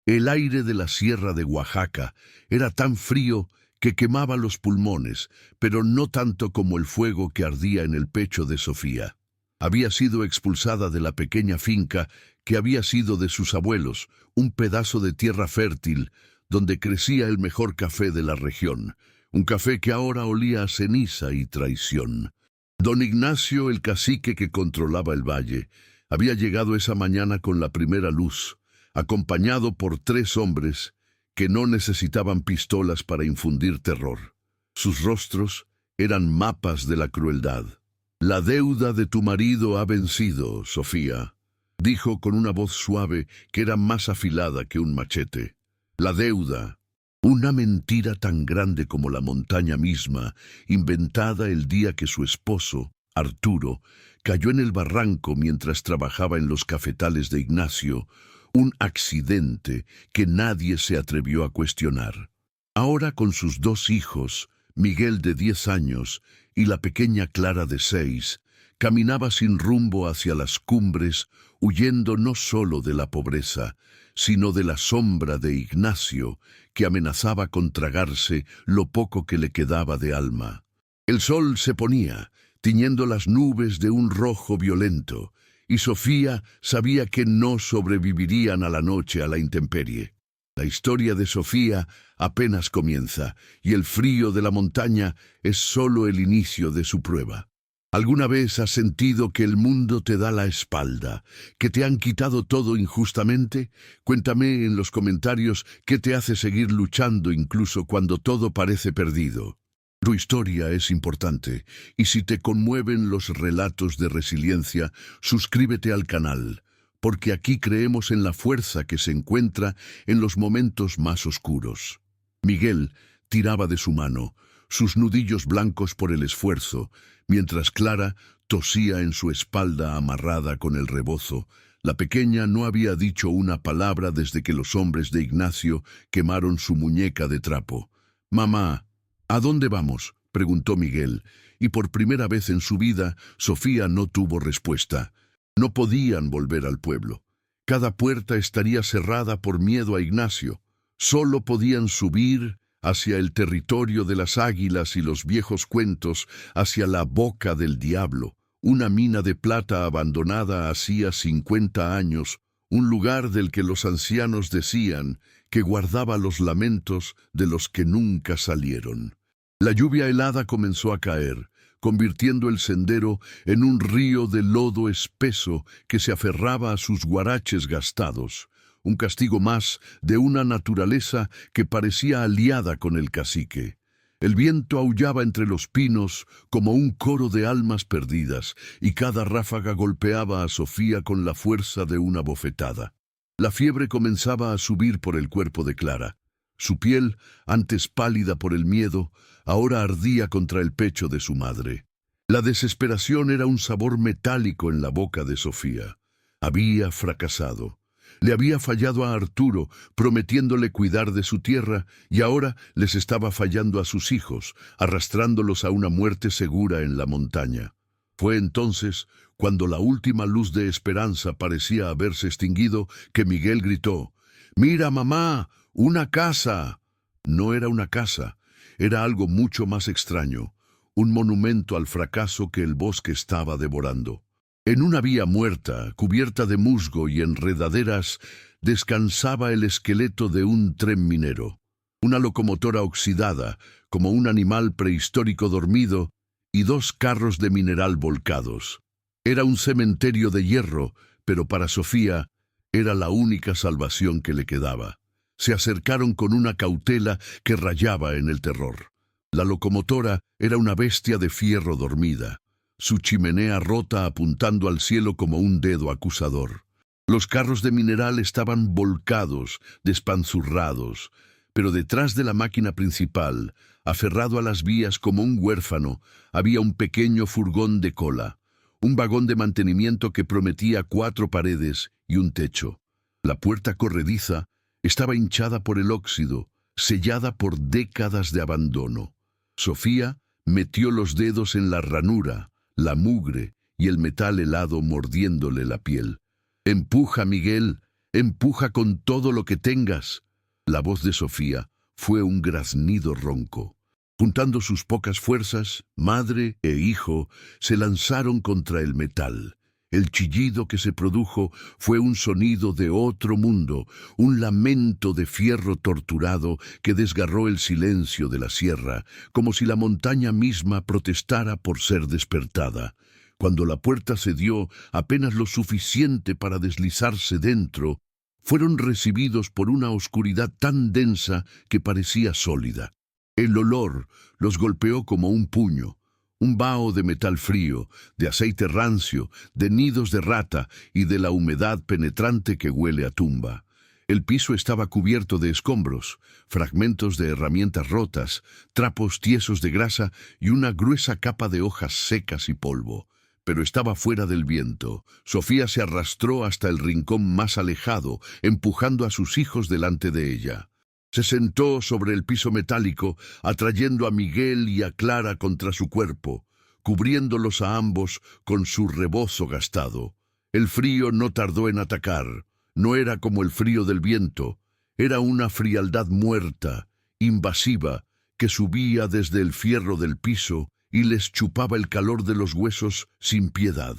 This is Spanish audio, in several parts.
El aire de la sierra de Oaxaca era tan frío que quemaba los pulmones, pero no tanto como el fuego que ardía en el pecho de Sofía. Había sido expulsada de la pequeña finca que había sido de sus abuelos, un pedazo de tierra fértil donde crecía el mejor café de la región, un café que ahora olía a ceniza y traición. Don Ignacio, el cacique que controlaba el valle, había llegado esa mañana con la primera luz, acompañado por 3 hombres que no necesitaban pistolas para infundir terror. Sus rostros eran mapas de la crueldad. «La deuda de tu marido ha vencido, Sofía», dijo con una voz suave que era más afilada que un machete. La deuda, una mentira tan grande como la montaña misma, inventada el día que su esposo, Arturo, cayó en el barranco mientras trabajaba en los cafetales de Ignacio, un accidente que nadie se atrevió a cuestionar. Ahora con sus 2 hijos, Miguel de 10 años y la pequeña Clara de 6, caminaba sin rumbo hacia las cumbres, huyendo no solo de la pobreza, sino de la sombra de Ignacio, que amenazaba con tragarse lo poco que le quedaba de alma. El sol se ponía, tiñendo las nubes de un rojo violento, y Sofía sabía que no sobrevivirían a la noche a la intemperie. La historia de Sofía apenas comienza, y el frío de la montaña es solo el inicio de su prueba. ¿Alguna vez has sentido que el mundo te da la espalda, que te han quitado todo injustamente? Cuéntame en los comentarios qué te hace seguir luchando incluso cuando todo parece perdido. Tu historia es importante, y si te conmueven los relatos de resiliencia, suscríbete al canal, porque aquí creemos en la fuerza que se encuentra en los momentos más oscuros. Miguel tiraba de su mano, sus nudillos blancos por el esfuerzo, mientras Clara tosía en su espalda amarrada con el rebozo. La pequeña no había dicho una palabra desde que los hombres de Ignacio quemaron su muñeca de trapo. «Mamá, ¿a dónde vamos?», preguntó Miguel, y por primera vez en su vida Sofía no tuvo respuesta. No podían volver al pueblo. Cada puerta estaría cerrada por miedo a Ignacio. Solo podían subir hacia el territorio de las águilas y los viejos cuentos, hacia la boca del diablo, una mina de plata abandonada hacía 50 años, un lugar del que los ancianos decían que guardaba los lamentos de los que nunca salieron. La lluvia helada comenzó a caer, convirtiendo el sendero en un río de lodo espeso que se aferraba a sus guaraches gastados, un castigo más de una naturaleza que parecía aliada con el cacique. El viento aullaba entre los pinos como un coro de almas perdidas, y cada ráfaga golpeaba a Sofía con la fuerza de una bofetada. La fiebre comenzaba a subir por el cuerpo de Clara. Su piel, antes pálida por el miedo, ahora ardía contra el pecho de su madre. La desesperación era un sabor metálico en la boca de Sofía. Había fracasado. Le había fallado a Arturo, prometiéndole cuidar de su tierra, y ahora les estaba fallando a sus hijos, arrastrándolos a una muerte segura en la montaña. Fue entonces, cuando la última luz de esperanza parecía haberse extinguido, que Miguel gritó: «¡Mira, mamá! ¡Una casa!». No era una casa, era algo mucho más extraño, un monumento al fracaso que el bosque estaba devorando. En una vía muerta, cubierta de musgo y enredaderas, descansaba el esqueleto de un tren minero, una locomotora oxidada, como un animal prehistórico dormido, y 2 carros de mineral volcados. Era un cementerio de hierro, pero para Sofía era la única salvación que le quedaba. Se acercaron con una cautela que rayaba en el terror. La locomotora era una bestia de fierro dormida, su chimenea rota apuntando al cielo como un dedo acusador. Los carros de mineral estaban volcados, despanzurrados, pero detrás de la máquina principal, aferrado a las vías como un huérfano, había un pequeño furgón de cola, un vagón de mantenimiento que prometía 4 paredes y un techo. La puerta corrediza estaba hinchada por el óxido, sellada por décadas de abandono. Sofía metió los dedos en la ranura, la mugre y el metal helado mordiéndole la piel. «Empuja, Miguel», Empuja con todo lo que tengas. La voz de Sofía fue un graznido ronco. Juntando sus pocas fuerzas, madre e hijo se lanzaron contra el metal. El chillido que se produjo fue un sonido de otro mundo, un lamento de fierro torturado que desgarró el silencio de la sierra, como si la montaña misma protestara por ser despertada. Cuando la puerta cedió apenas lo suficiente para deslizarse dentro, fueron recibidos por una oscuridad tan densa que parecía sólida. El olor los golpeó como un puño. Un vaho de metal frío, de aceite rancio, de nidos de rata y de la humedad penetrante que huele a tumba. El piso estaba cubierto de escombros, fragmentos de herramientas rotas, trapos tiesos de grasa y una gruesa capa de hojas secas y polvo. Pero estaba fuera del viento. Sofía se arrastró hasta el rincón más alejado, empujando a sus hijos delante de ella. Se sentó sobre el piso metálico, atrayendo a Miguel y a Clara contra su cuerpo, cubriéndolos a ambos con su rebozo gastado. El frío no tardó en atacar. No era como el frío del viento. Era una frialdad muerta, invasiva, que subía desde el fierro del piso y les chupaba el calor de los huesos sin piedad.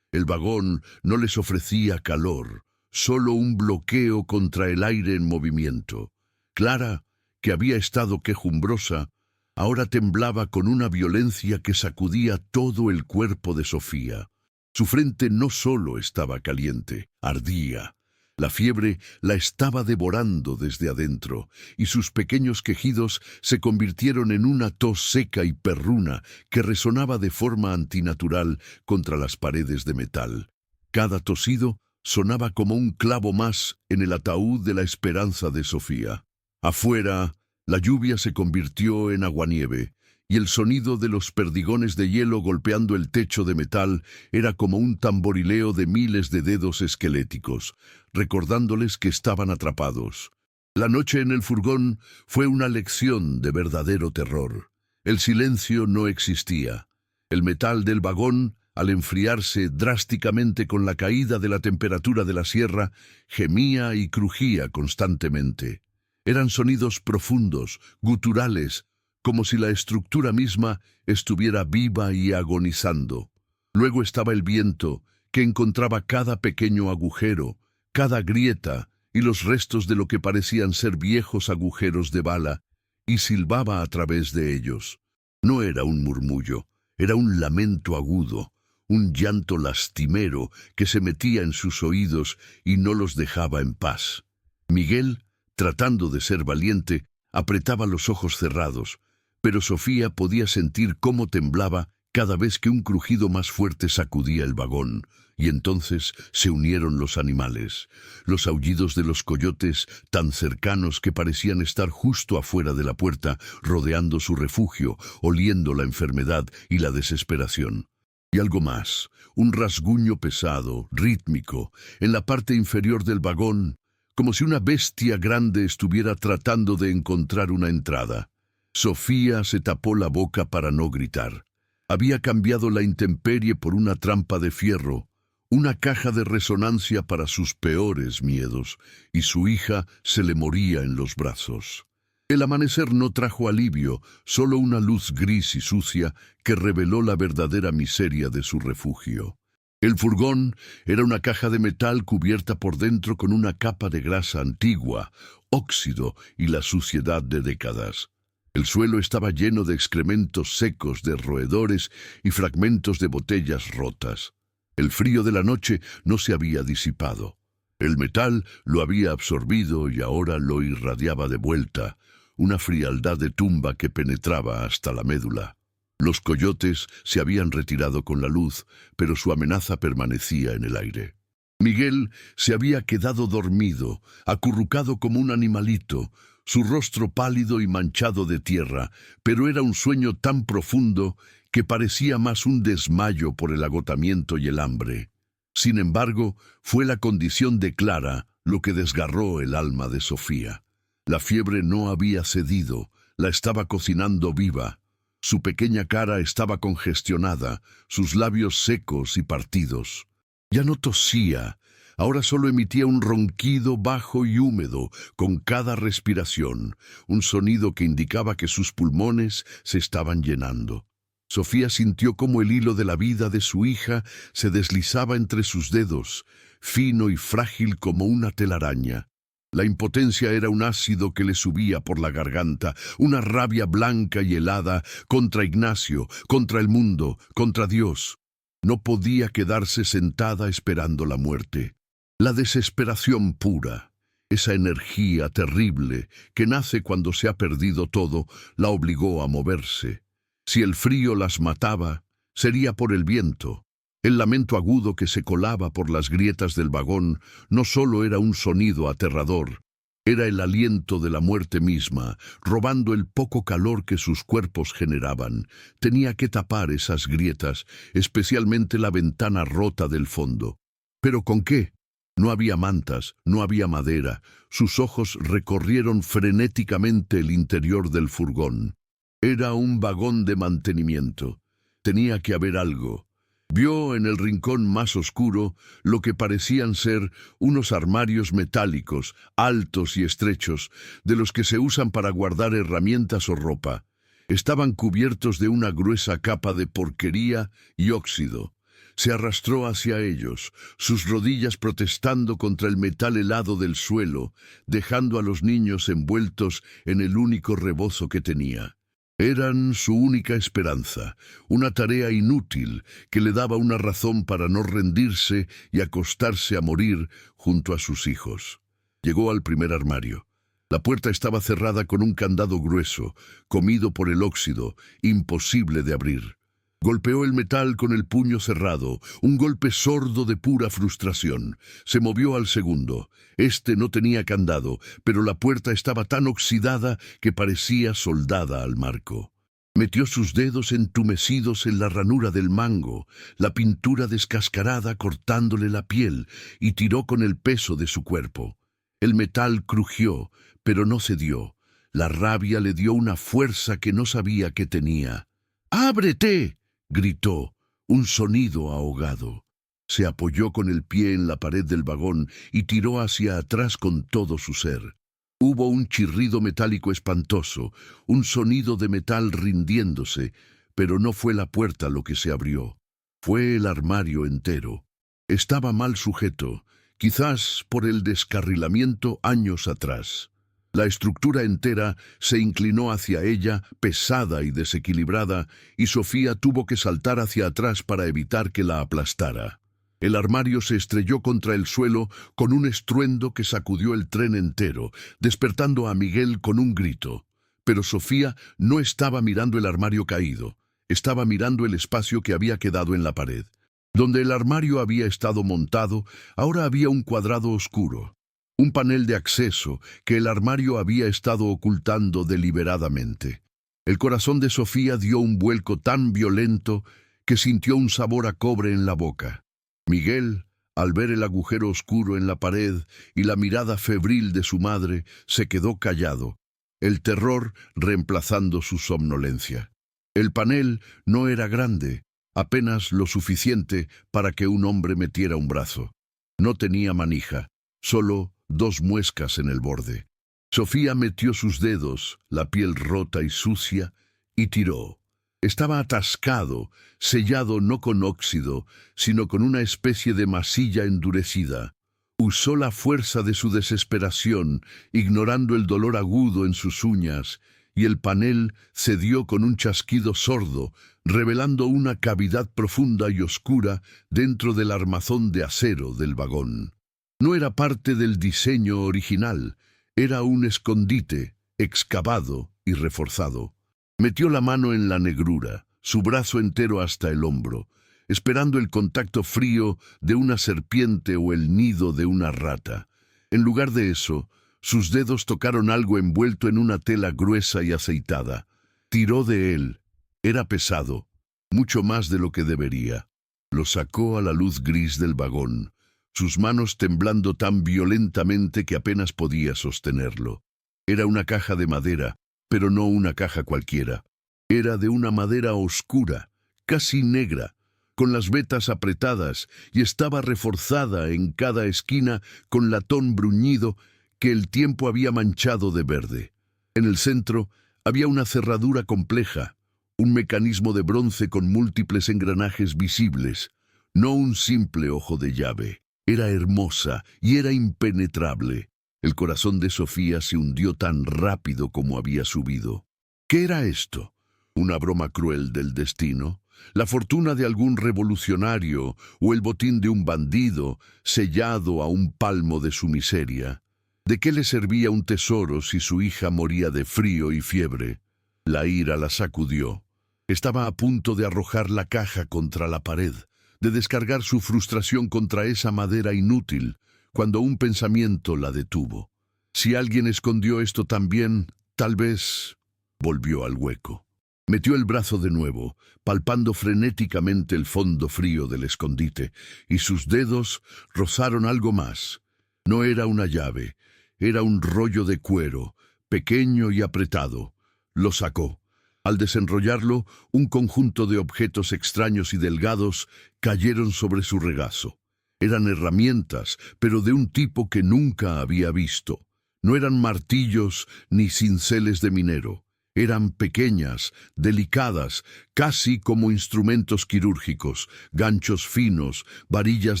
El vagón no les ofrecía calor, solo un bloqueo contra el aire en movimiento. Clara, que había estado quejumbrosa, ahora temblaba con una violencia que sacudía todo el cuerpo de Sofía. Su frente no solo estaba caliente, ardía. La fiebre la estaba devorando desde adentro, y sus pequeños quejidos se convirtieron en una tos seca y perruna que resonaba de forma antinatural contra las paredes de metal. Cada tosido sonaba como un clavo más en el ataúd de la esperanza de Sofía. Afuera, la lluvia se convirtió en aguanieve, y el sonido de los perdigones de hielo golpeando el techo de metal era como un tamborileo de miles de dedos esqueléticos, recordándoles que estaban atrapados. La noche en el furgón fue una lección de verdadero terror. El silencio no existía. El metal del vagón, al enfriarse drásticamente con la caída de la temperatura de la sierra, gemía y crujía constantemente. Eran sonidos profundos, guturales, como si la estructura misma estuviera viva y agonizando. Luego estaba el viento, que encontraba cada pequeño agujero, cada grieta y los restos de lo que parecían ser viejos agujeros de bala, y silbaba a través de ellos. No era un murmullo, era un lamento agudo, un llanto lastimero que se metía en sus oídos y no los dejaba en paz. Miguel, tratando de ser valiente, apretaba los ojos cerrados, pero Sofía podía sentir cómo temblaba cada vez que un crujido más fuerte sacudía el vagón, y entonces se unieron los animales. Los aullidos de los coyotes, tan cercanos que parecían estar justo afuera de la puerta, rodeando su refugio, oliendo la enfermedad y la desesperación. Y algo más, un rasguño pesado, rítmico, en la parte inferior del vagón, como si una bestia grande estuviera tratando de encontrar una entrada. Sofía se tapó la boca para no gritar. Había cambiado la intemperie por una trampa de fierro, una caja de resonancia para sus peores miedos, y su hija se le moría en los brazos. El amanecer no trajo alivio, solo una luz gris y sucia que reveló la verdadera miseria de su refugio. El furgón era una caja de metal cubierta por dentro con una capa de grasa antigua, óxido y la suciedad de décadas. El suelo estaba lleno de excrementos secos, de roedores y fragmentos de botellas rotas. El frío de la noche no se había disipado. El metal lo había absorbido y ahora lo irradiaba de vuelta, una frialdad de tumba que penetraba hasta la médula. Los coyotes se habían retirado con la luz, pero su amenaza permanecía en el aire. Miguel se había quedado dormido, acurrucado como un animalito, su rostro pálido y manchado de tierra, pero era un sueño tan profundo que parecía más un desmayo por el agotamiento y el hambre. Sin embargo, fue la condición de Clara lo que desgarró el alma de Sofía. La fiebre no había cedido, la estaba cocinando viva. Su pequeña cara estaba congestionada, sus labios secos y partidos. Ya no tosía, Ahora solo emitía un ronquido bajo y húmedo con cada respiración, un sonido que indicaba que sus pulmones se estaban llenando. Sofía sintió cómo el hilo de la vida de su hija se deslizaba entre sus dedos, fino y frágil como una telaraña. La impotencia era un ácido que le subía por la garganta, una rabia blanca y helada contra Ignacio, contra el mundo, contra Dios. No podía quedarse sentada esperando la muerte. La desesperación pura, esa energía terrible que nace cuando se ha perdido todo, la obligó a moverse. Si el frío las mataba, sería por el viento. El lamento agudo que se colaba por las grietas del vagón no solo era un sonido aterrador, era el aliento de la muerte misma, robando el poco calor que sus cuerpos generaban. Tenía que tapar esas grietas, especialmente la ventana rota del fondo. ¿Pero con qué? No había mantas, no había madera. Sus ojos recorrieron frenéticamente el interior del furgón. Era un vagón de mantenimiento. Tenía que haber algo. Vio en el rincón más oscuro lo que parecían ser unos armarios metálicos, altos y estrechos, de los que se usan para guardar herramientas o ropa. Estaban cubiertos de una gruesa capa de porquería y óxido. Se arrastró hacia ellos, sus rodillas protestando contra el metal helado del suelo, dejando a los niños envueltos en el único rebozo que tenía. Eran su única esperanza, una tarea inútil que le daba una razón para no rendirse y acostarse a morir junto a sus hijos. Llegó al primer armario. La puerta estaba cerrada con un candado grueso, comido por el óxido, imposible de abrir. Golpeó el metal con el puño cerrado, un golpe sordo de pura frustración. Se movió al segundo. Este no tenía candado, pero la puerta estaba tan oxidada que parecía soldada al marco. Metió sus dedos entumecidos en la ranura del mango, la pintura descascarada cortándole la piel, y tiró con el peso de su cuerpo. El metal crujió, pero no cedió. La rabia le dio una fuerza que no sabía que tenía. ¡Ábrete!, gritó, un sonido ahogado. Se apoyó con el pie en la pared del vagón y tiró hacia atrás con todo su ser. Hubo un chirrido metálico espantoso, un sonido de metal rindiéndose, pero no fue la puerta lo que se abrió. Fue el armario entero. Estaba mal sujeto, quizás por el descarrilamiento años atrás. La estructura entera se inclinó hacia ella, pesada y desequilibrada, y Sofía tuvo que saltar hacia atrás para evitar que la aplastara. El armario se estrelló contra el suelo con un estruendo que sacudió el tren entero, despertando a Miguel con un grito. Pero Sofía no estaba mirando el armario caído, estaba mirando el espacio que había quedado en la pared. Donde el armario había estado montado, ahora había un cuadrado oscuro. Un panel de acceso que el armario había estado ocultando deliberadamente. El corazón de Sofía dio un vuelco tan violento que sintió un sabor a cobre en la boca. Miguel, al ver el agujero oscuro en la pared y la mirada febril de su madre, se quedó callado, el terror reemplazando su somnolencia. El panel no era grande, apenas lo suficiente para que un hombre metiera un brazo. No tenía manija, solo 2 muescas en el borde. Sofía metió sus dedos, la piel rota y sucia, y tiró. Estaba atascado, sellado no con óxido, sino con una especie de masilla endurecida. Usó la fuerza de su desesperación, ignorando el dolor agudo en sus uñas, y el panel cedió con un chasquido sordo, revelando una cavidad profunda y oscura dentro del armazón de acero del vagón. No era parte del diseño original, era un escondite, excavado y reforzado. Metió la mano en la negrura, su brazo entero hasta el hombro, esperando el contacto frío de una serpiente o el nido de una rata. En lugar de eso, sus dedos tocaron algo envuelto en una tela gruesa y aceitada. Tiró de él. Era pesado, mucho más de lo que debería. Lo sacó a la luz gris del vagón, sus manos temblando tan violentamente que apenas podía sostenerlo. Era una caja de madera, pero no una caja cualquiera. Era de una madera oscura, casi negra, con las vetas apretadas, y estaba reforzada en cada esquina con latón bruñido que el tiempo había manchado de verde. En el centro había una cerradura compleja, un mecanismo de bronce con múltiples engranajes visibles, no un simple ojo de llave. Era hermosa y era impenetrable. El corazón de Sofía se hundió tan rápido como había subido. ¿Qué era esto? ¿Una broma cruel del destino? ¿La fortuna de algún revolucionario o el botín de un bandido sellado a un palmo de su miseria? ¿De qué le servía un tesoro si su hija moría de frío y fiebre? La ira la sacudió. Estaba a punto de arrojar la caja contra la pared, de descargar su frustración contra esa madera inútil, cuando un pensamiento la detuvo. Si alguien escondió esto también, tal vez... Volvió al hueco. Metió el brazo de nuevo, palpando frenéticamente el fondo frío del escondite, y sus dedos rozaron algo más. No era una llave, era un rollo de cuero, pequeño y apretado. Lo sacó. Al desenrollarlo, un conjunto de objetos extraños y delgados cayeron sobre su regazo. Eran herramientas, pero de un tipo que nunca había visto. No eran martillos ni cinceles de minero. Eran pequeñas, delicadas, casi como instrumentos quirúrgicos, ganchos finos, varillas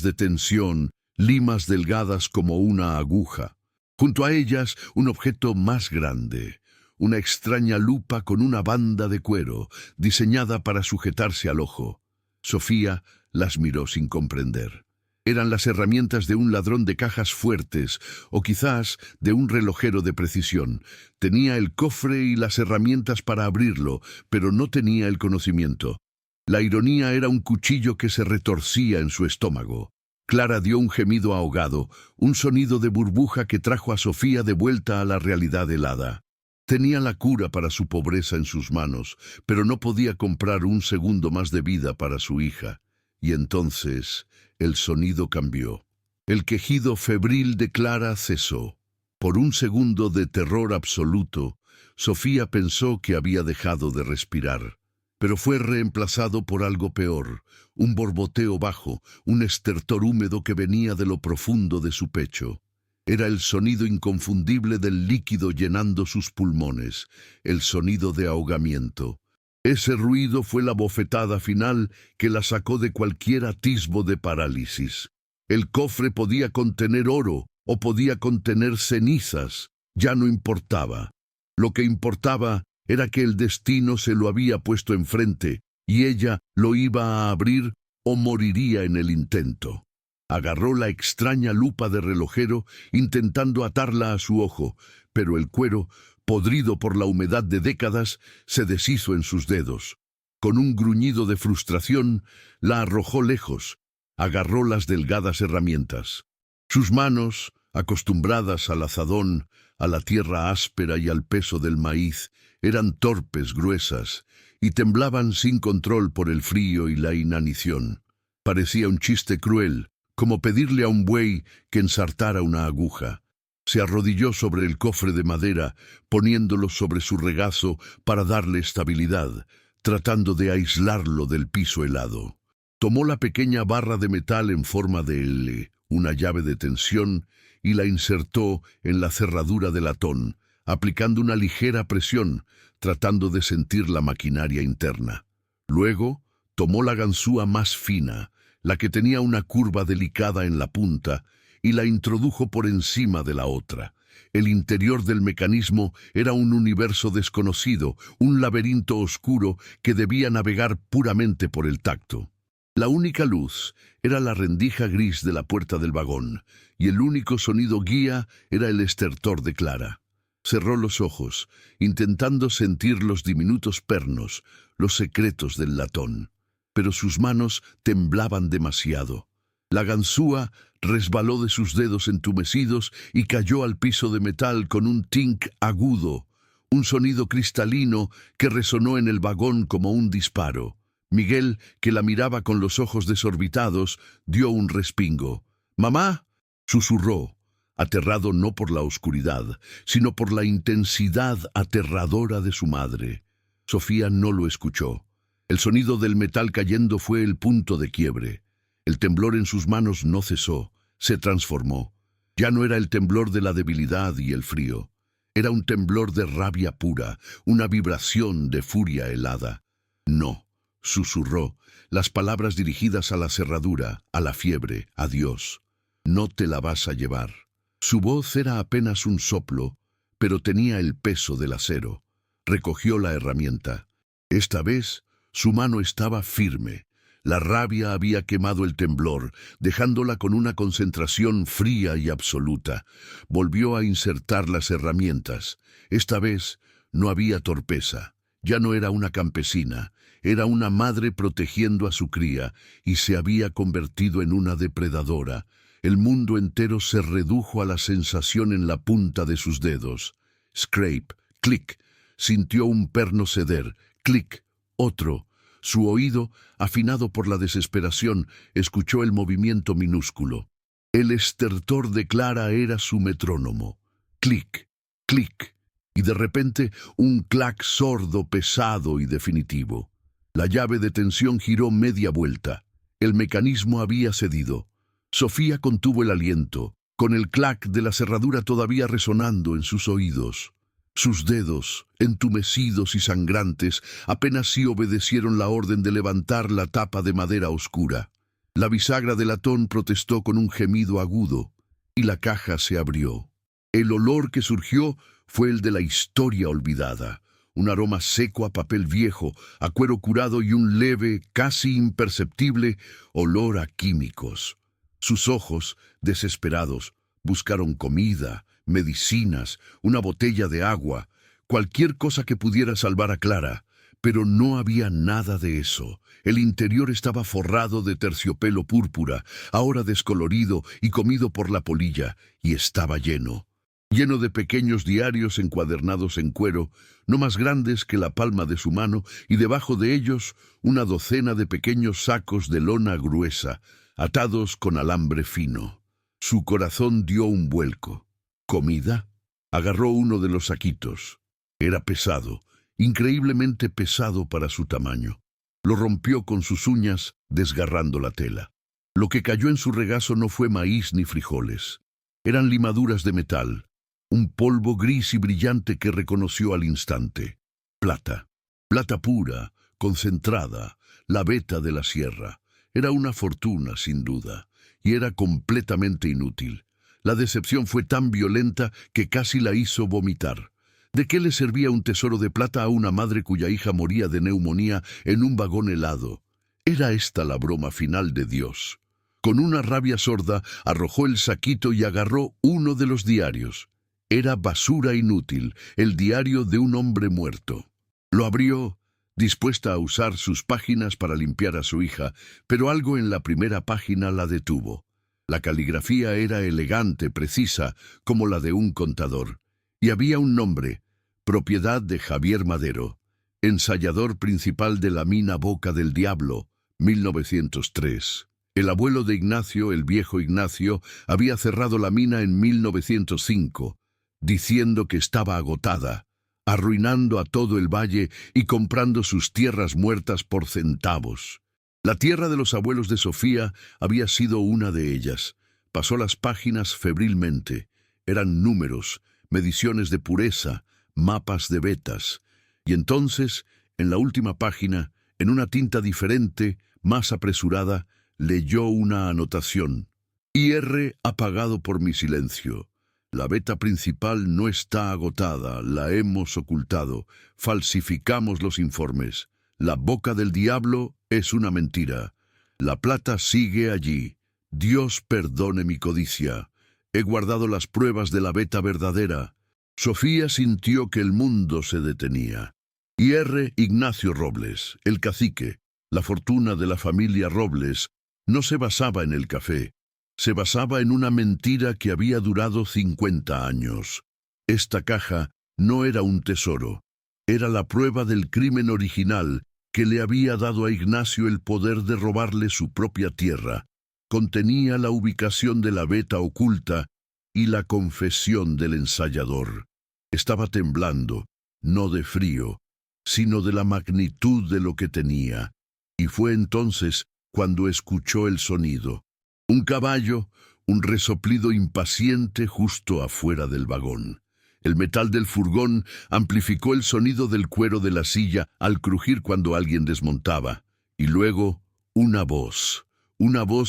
de tensión, limas delgadas como una aguja. Junto a ellas, un objeto más grande, una extraña lupa con una banda de cuero, diseñada para sujetarse al ojo. Sofía las miró sin comprender. Eran las herramientas de un ladrón de cajas fuertes, o quizás de un relojero de precisión. Tenía el cofre y las herramientas para abrirlo, pero no tenía el conocimiento. La ironía era un cuchillo que se retorcía en su estómago. Clara dio un gemido ahogado, un sonido de burbuja que trajo a Sofía de vuelta a la realidad helada. Tenía la cura para su pobreza en sus manos, pero no podía comprar un segundo más de vida para su hija. Y entonces el sonido cambió. El quejido febril de Clara cesó. Por un segundo de terror absoluto, Sofía pensó que había dejado de respirar, pero fue reemplazado por algo peor, un borboteo bajo, un estertor húmedo que venía de lo profundo de su pecho. Era el sonido inconfundible del líquido llenando sus pulmones, el sonido de ahogamiento. Ese ruido fue la bofetada final que la sacó de cualquier atisbo de parálisis. El cofre podía contener oro o podía contener cenizas, ya no importaba. Lo que importaba era que el destino se lo había puesto enfrente y ella lo iba a abrir o moriría en el intento. Agarró la extraña lupa de relojero intentando atarla a su ojo, pero el cuero, podrido por la humedad de décadas, se deshizo en sus dedos. Con un gruñido de frustración, la arrojó lejos. Agarró las delgadas herramientas. Sus manos, acostumbradas al azadón, a la tierra áspera y al peso del maíz, eran torpes, gruesas, y temblaban sin control por el frío y la inanición. Parecía un chiste cruel, como pedirle a un buey que ensartara una aguja. Se arrodilló sobre el cofre de madera, poniéndolo sobre su regazo para darle estabilidad, tratando de aislarlo del piso helado. Tomó la pequeña barra de metal en forma de L, una llave de tensión, y la insertó en la cerradura de latón, aplicando una ligera presión, tratando de sentir la maquinaria interna. Luego, tomó la ganzúa más fina, la que tenía una curva delicada en la punta, y la introdujo por encima de la otra. El interior del mecanismo era un universo desconocido, un laberinto oscuro que debía navegar puramente por el tacto. La única luz era la rendija gris de la puerta del vagón, y el único sonido guía era el estertor de Clara. Cerró los ojos, intentando sentir los diminutos pernos, los secretos del latón. Pero sus manos temblaban demasiado. La ganzúa resbaló de sus dedos entumecidos y cayó al piso de metal con un tink agudo, un sonido cristalino que resonó en el vagón como un disparo. Miguel, que la miraba con los ojos desorbitados, dio un respingo. «¡Mamá!», susurró, aterrado no por la oscuridad, sino por la intensidad aterradora de su madre. Sofía no lo escuchó. El sonido del metal cayendo fue el punto de quiebre. El temblor en sus manos no cesó, se transformó. Ya no era el temblor de la debilidad y el frío. Era un temblor de rabia pura, una vibración de furia helada. No, susurró, las palabras dirigidas a la cerradura, a la fiebre, a Dios. No te la vas a llevar. Su voz era apenas un soplo, pero tenía el peso del acero. Recogió la herramienta. Esta vez, su mano estaba firme. La rabia había quemado el temblor, dejándola con una concentración fría y absoluta. Volvió a insertar las herramientas. Esta vez no había torpeza. Ya no era una campesina. Era una madre protegiendo a su cría y se había convertido en una depredadora. El mundo entero se redujo a la sensación en la punta de sus dedos. Scrape, clic. Sintió un perno ceder. Clic. Otro. Su oído, afinado por la desesperación, escuchó el movimiento minúsculo. El estertor de Clara era su metrónomo. Clic, clic, y de repente un clac sordo, pesado y definitivo. La llave de tensión giró media vuelta. El mecanismo había cedido. Sofía contuvo el aliento, con el clac de la cerradura todavía resonando en sus oídos. Sus dedos, entumecidos y sangrantes, apenas sí obedecieron la orden de levantar la tapa de madera oscura. La bisagra de latón protestó con un gemido agudo, y la caja se abrió. El olor que surgió fue el de la historia olvidada, un aroma seco a papel viejo, a cuero curado y un leve, casi imperceptible, olor a químicos. Sus ojos, desesperados, buscaron comida, medicinas, una botella de agua, cualquier cosa que pudiera salvar a Clara, pero no había nada de eso. El interior estaba forrado de terciopelo púrpura, ahora descolorido y comido por la polilla, y estaba lleno de pequeños diarios encuadernados en cuero, no más grandes que la palma de su mano, y debajo de ellos una docena de pequeños sacos de lona gruesa, atados con alambre fino. Su corazón dio un vuelco. ¿Comida? Agarró uno de los saquitos. Era pesado, increíblemente pesado para su tamaño. Lo rompió con sus uñas, desgarrando la tela. Lo que cayó en su regazo no fue maíz ni frijoles. Eran limaduras de metal, un polvo gris y brillante que reconoció al instante. Plata. Plata pura, concentrada, la veta de la sierra. Era una fortuna, sin duda, y era completamente inútil. La decepción fue tan violenta que casi la hizo vomitar. ¿De qué le servía un tesoro de plata a una madre cuya hija moría de neumonía en un vagón helado? Era esta la broma final de Dios. Con una rabia sorda, arrojó el saquito y agarró uno de los diarios. Era basura inútil, el diario de un hombre muerto. Lo abrió, dispuesta a usar sus páginas para limpiar a su hija, pero algo en la primera página la detuvo. La caligrafía era elegante, precisa, como la de un contador. Y había un nombre, propiedad de Javier Madero, ensayador principal de la mina Boca del Diablo, 1903. El abuelo de Ignacio, el viejo Ignacio, había cerrado la mina en 1905, diciendo que estaba agotada, arruinando a todo el valle y comprando sus tierras muertas por centavos. La tierra de los abuelos de Sofía había sido una de ellas. Pasó las páginas febrilmente. Eran números, mediciones de pureza, mapas de vetas. Y entonces, en la última página, en una tinta diferente, más apresurada, leyó una anotación. IR apagado por mi silencio. La veta principal no está agotada, la hemos ocultado. Falsificamos los informes. La boca del diablo es una mentira. La plata sigue allí. Dios perdone mi codicia. He guardado las pruebas de la veta verdadera. Sofía sintió que el mundo se detenía. IR Ignacio Robles, el cacique, la fortuna de la familia Robles, no se basaba en el café. Se basaba en una mentira que había durado 50 años. Esta caja no era un tesoro. Era la prueba del crimen original que le había dado a Ignacio el poder de robarle su propia tierra. Contenía la ubicación de la veta oculta y la confesión del ensayador. Estaba temblando, no de frío, sino de la magnitud de lo que tenía. Y fue entonces cuando escuchó el sonido. Un caballo, un resoplido impaciente justo afuera del vagón. El metal del furgón amplificó el sonido del cuero de la silla al crujir cuando alguien desmontaba. Y luego, una voz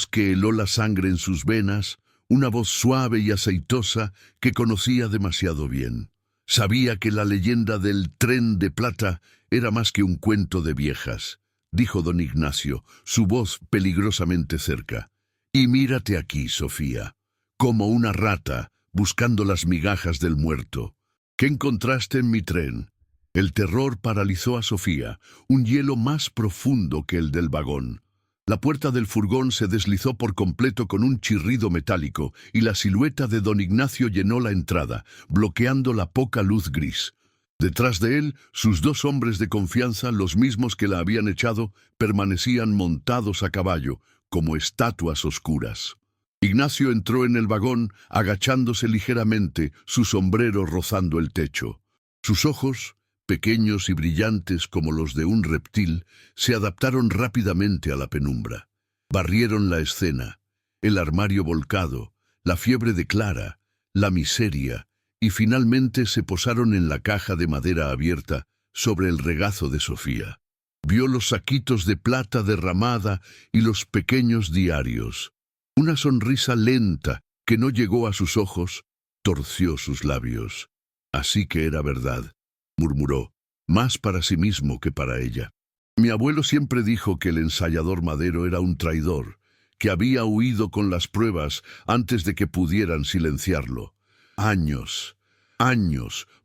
que heló la sangre en sus venas, una voz suave y aceitosa que conocía demasiado bien. Sabía que la leyenda del tren de plata era más que un cuento de viejas, dijo don Ignacio, su voz peligrosamente cerca. Y mírate aquí, Sofía, como una rata buscando las migajas del muerto. ¿Qué encontraste en mi tren? El terror paralizó a Sofía, un hielo más profundo que el del vagón. La puerta del furgón se deslizó por completo con un chirrido metálico y la silueta de don Ignacio llenó la entrada, bloqueando la poca luz gris. Detrás de él, sus dos hombres de confianza, los mismos que la habían echado, permanecían montados a caballo, como estatuas oscuras. Ignacio entró en el vagón, agachándose ligeramente, su sombrero rozando el techo. Sus ojos, pequeños y brillantes como los de un reptil, se adaptaron rápidamente a la penumbra. Barrieron la escena, el armario volcado, la fiebre de Clara, la miseria, y finalmente se posaron en la caja de madera abierta sobre el regazo de Sofía. Vio los saquitos de plata derramada y los pequeños diarios. Una sonrisa lenta que no llegó a sus ojos torció sus labios. Así que era verdad, murmuró, más para sí mismo que para ella. Mi abuelo siempre dijo que el ensayador Madero era un traidor, que había huido con las pruebas antes de que pudieran silenciarlo. Años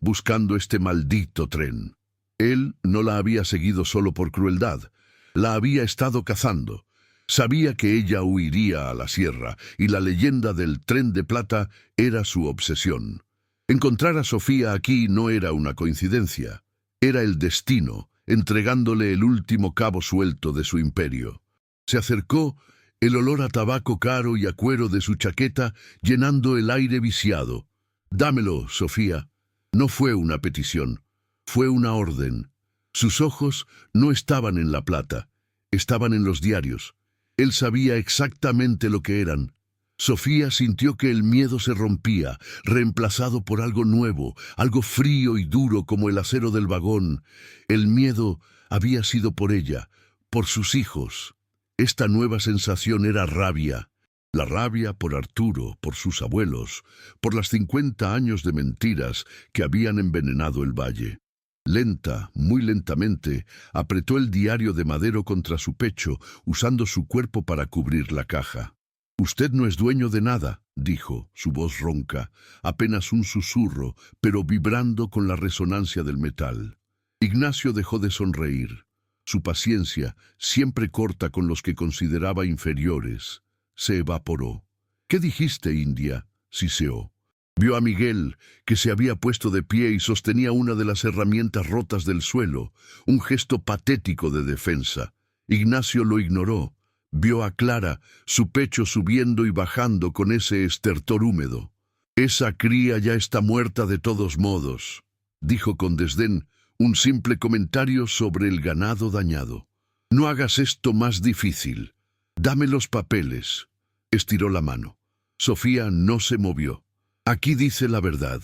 buscando este maldito tren. Él no la había seguido solo por crueldad, la había estado cazando. Sabía que ella huiría a la sierra y la leyenda del tren de plata era su obsesión. Encontrar a Sofía aquí no era una coincidencia, era el destino, entregándole el último cabo suelto de su imperio. Se acercó, el olor a tabaco caro y a cuero de su chaqueta llenando el aire viciado. Dámelo, Sofía. No fue una petición, fue una orden. Sus ojos no estaban en la plata, estaban en los diarios. Él sabía exactamente lo que eran. Sofía sintió que el miedo se rompía, reemplazado por algo nuevo, algo frío y duro como el acero del vagón. El miedo había sido por ella, por sus hijos. Esta nueva sensación era rabia. La rabia por Arturo, por sus abuelos, por las 50 años de mentiras que habían envenenado el valle. Lenta, muy lentamente, apretó el diario de Madero contra su pecho, usando su cuerpo para cubrir la caja. «Usted no es dueño de nada», dijo, su voz ronca, apenas un susurro, pero vibrando con la resonancia del metal. Ignacio dejó de sonreír. Su paciencia, siempre corta con los que consideraba inferiores, se evaporó. «¿Qué dijiste, India?», siseó. Vio a Miguel, que se había puesto de pie y sostenía una de las herramientas rotas del suelo, un gesto patético de defensa. Ignacio lo ignoró. Vio a Clara, su pecho subiendo y bajando con ese estertor húmedo. «Esa cría ya está muerta de todos modos», dijo con desdén, un simple comentario sobre el ganado dañado. «No hagas esto más difícil. Dame los papeles». Estiró la mano. Sofía no se movió. «Aquí dice la verdad»,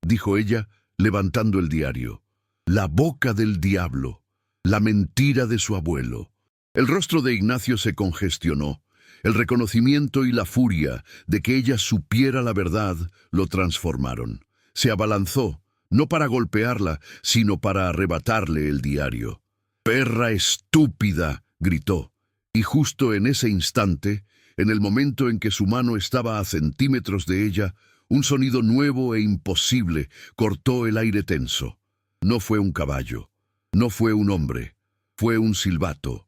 dijo ella, levantando el diario. «La boca del diablo, la mentira de su abuelo». El rostro de Ignacio se congestionó. El reconocimiento y la furia de que ella supiera la verdad lo transformaron. Se abalanzó, no para golpearla, sino para arrebatarle el diario. «¡Perra estúpida!», gritó. Y justo en ese instante, en el momento en que su mano estaba a centímetros de ella, un sonido nuevo e imposible cortó el aire tenso. No fue un caballo, no fue un hombre, fue un silbato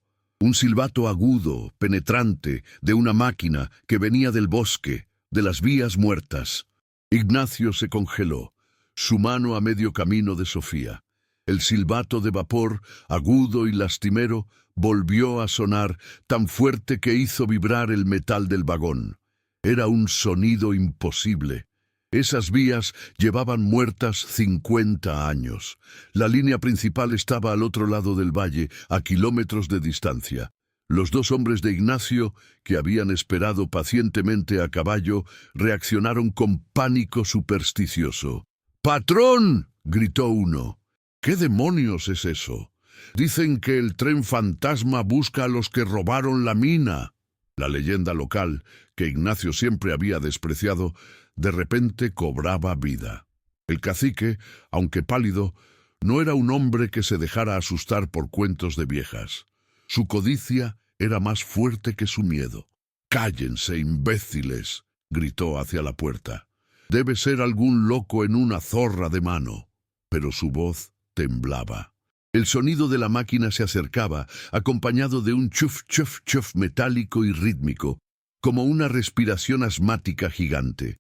agudo, penetrante, de una máquina que venía del bosque, de las vías muertas. Ignacio se congeló, su mano a medio camino de Sofía. El silbato de vapor, agudo y lastimero, volvió a sonar tan fuerte que hizo vibrar el metal del vagón. Era un sonido imposible. Esas vías llevaban muertas 50 años. La línea principal estaba al otro lado del valle, a kilómetros de distancia. Los dos hombres de Ignacio, que habían esperado pacientemente a caballo, reaccionaron con pánico supersticioso. ¡Patrón!, gritó uno. ¿Qué demonios es eso? Dicen que el tren fantasma busca a los que robaron la mina. La leyenda local, que Ignacio siempre había despreciado, de repente cobraba vida. El cacique, aunque pálido, no era un hombre que se dejara asustar por cuentos de viejas. Su codicia era más fuerte que su miedo. «¡Cállense, imbéciles!», gritó hacia la puerta. «Debe ser algún loco en una zorra de mano». Pero su voz temblaba. El sonido de la máquina se acercaba, acompañado de un chuf, chuf, chuf metálico y rítmico, como una respiración asmática gigante.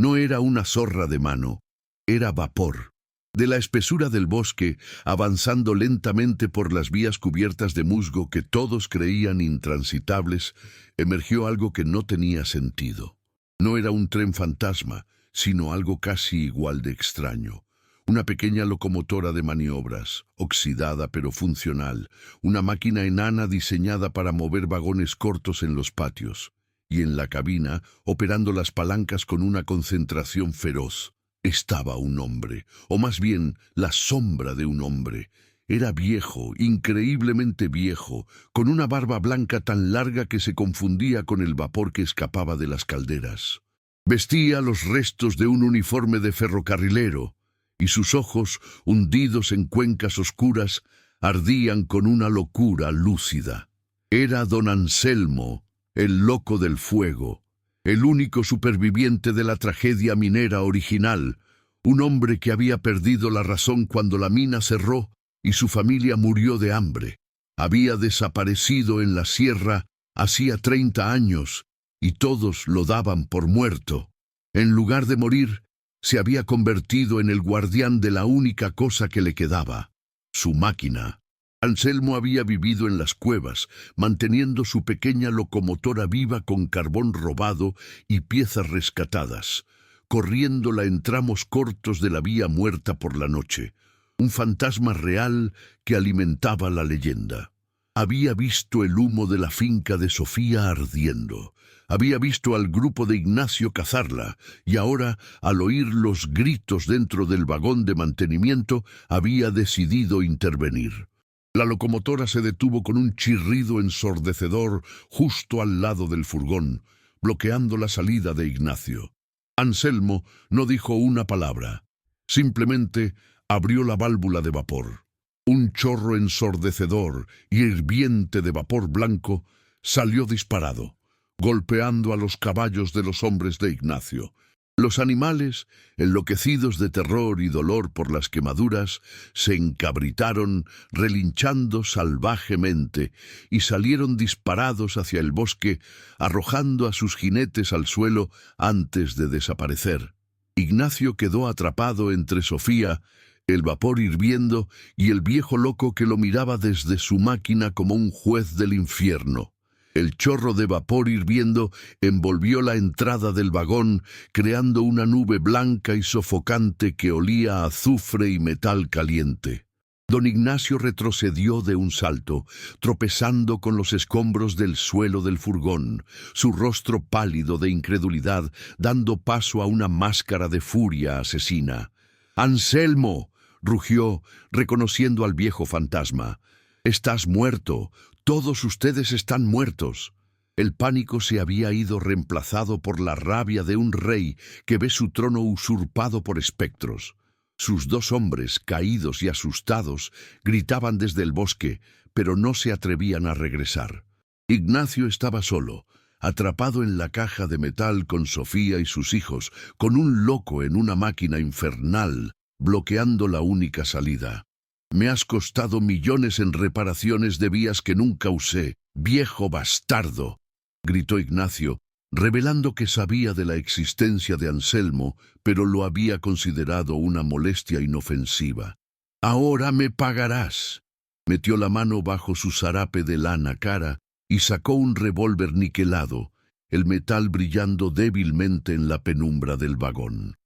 No era una zorra de mano, era vapor. De la espesura del bosque, avanzando lentamente por las vías cubiertas de musgo que todos creían intransitables, emergió algo que no tenía sentido. No era un tren fantasma, sino algo casi igual de extraño. Una pequeña locomotora de maniobras, oxidada pero funcional, una máquina enana diseñada para mover vagones cortos en los patios. Y en la cabina, operando las palancas con una concentración feroz, estaba un hombre, o más bien la sombra de un hombre. Era viejo, increíblemente viejo, con una barba blanca tan larga que se confundía con el vapor que escapaba de las calderas. Vestía los restos de un uniforme de ferrocarrilero, y sus ojos, hundidos en cuencas oscuras, ardían con una locura lúcida. Era don Anselmo, el loco del fuego, el único superviviente de la tragedia minera original, un hombre que había perdido la razón cuando la mina cerró y su familia murió de hambre. Había desaparecido en la sierra hacía 30 años y todos lo daban por muerto. En lugar de morir, se había convertido en el guardián de la única cosa que le quedaba, su máquina. Anselmo había vivido en las cuevas, manteniendo su pequeña locomotora viva con carbón robado y piezas rescatadas, corriéndola en tramos cortos de la vía muerta por la noche, un fantasma real que alimentaba la leyenda. Había visto el humo de la finca de Sofía ardiendo. Había visto al grupo de Ignacio cazarla, y ahora, al oír los gritos dentro del vagón de mantenimiento, había decidido intervenir. La locomotora se detuvo con un chirrido ensordecedor justo al lado del furgón, bloqueando la salida de Ignacio. Anselmo no dijo una palabra. Simplemente abrió la válvula de vapor. Un chorro ensordecedor y hirviente de vapor blanco salió disparado, golpeando a los caballos de los hombres de Ignacio. Los animales, enloquecidos de terror y dolor por las quemaduras, se encabritaron, relinchando salvajemente, y salieron disparados hacia el bosque, arrojando a sus jinetes al suelo antes de desaparecer. Ignacio quedó atrapado entre Sofía, el vapor hirviendo, y el viejo loco que lo miraba desde su máquina como un juez del infierno. El chorro de vapor hirviendo envolvió la entrada del vagón, creando una nube blanca y sofocante que olía a azufre y metal caliente. Don Ignacio retrocedió de un salto, tropezando con los escombros del suelo del furgón, su rostro pálido de incredulidad, dando paso a una máscara de furia asesina. «¡Anselmo!», rugió, reconociendo al viejo fantasma. «Estás muerto. Todos ustedes están muertos». El pánico se había ido reemplazado por la rabia de un rey que ve su trono usurpado por espectros. Sus dos hombres, caídos y asustados, gritaban desde el bosque, pero no se atrevían a regresar. Ignacio estaba solo, atrapado en la caja de metal con Sofía y sus hijos, con un loco en una máquina infernal, bloqueando la única salida. «Me has costado millones en reparaciones de vías que nunca usé, viejo bastardo», gritó Ignacio, revelando que sabía de la existencia de Anselmo, pero lo había considerado una molestia inofensiva. «Ahora me pagarás». Metió la mano bajo su zarape de lana cara y sacó un revólver niquelado, el metal brillando débilmente en la penumbra del vagón.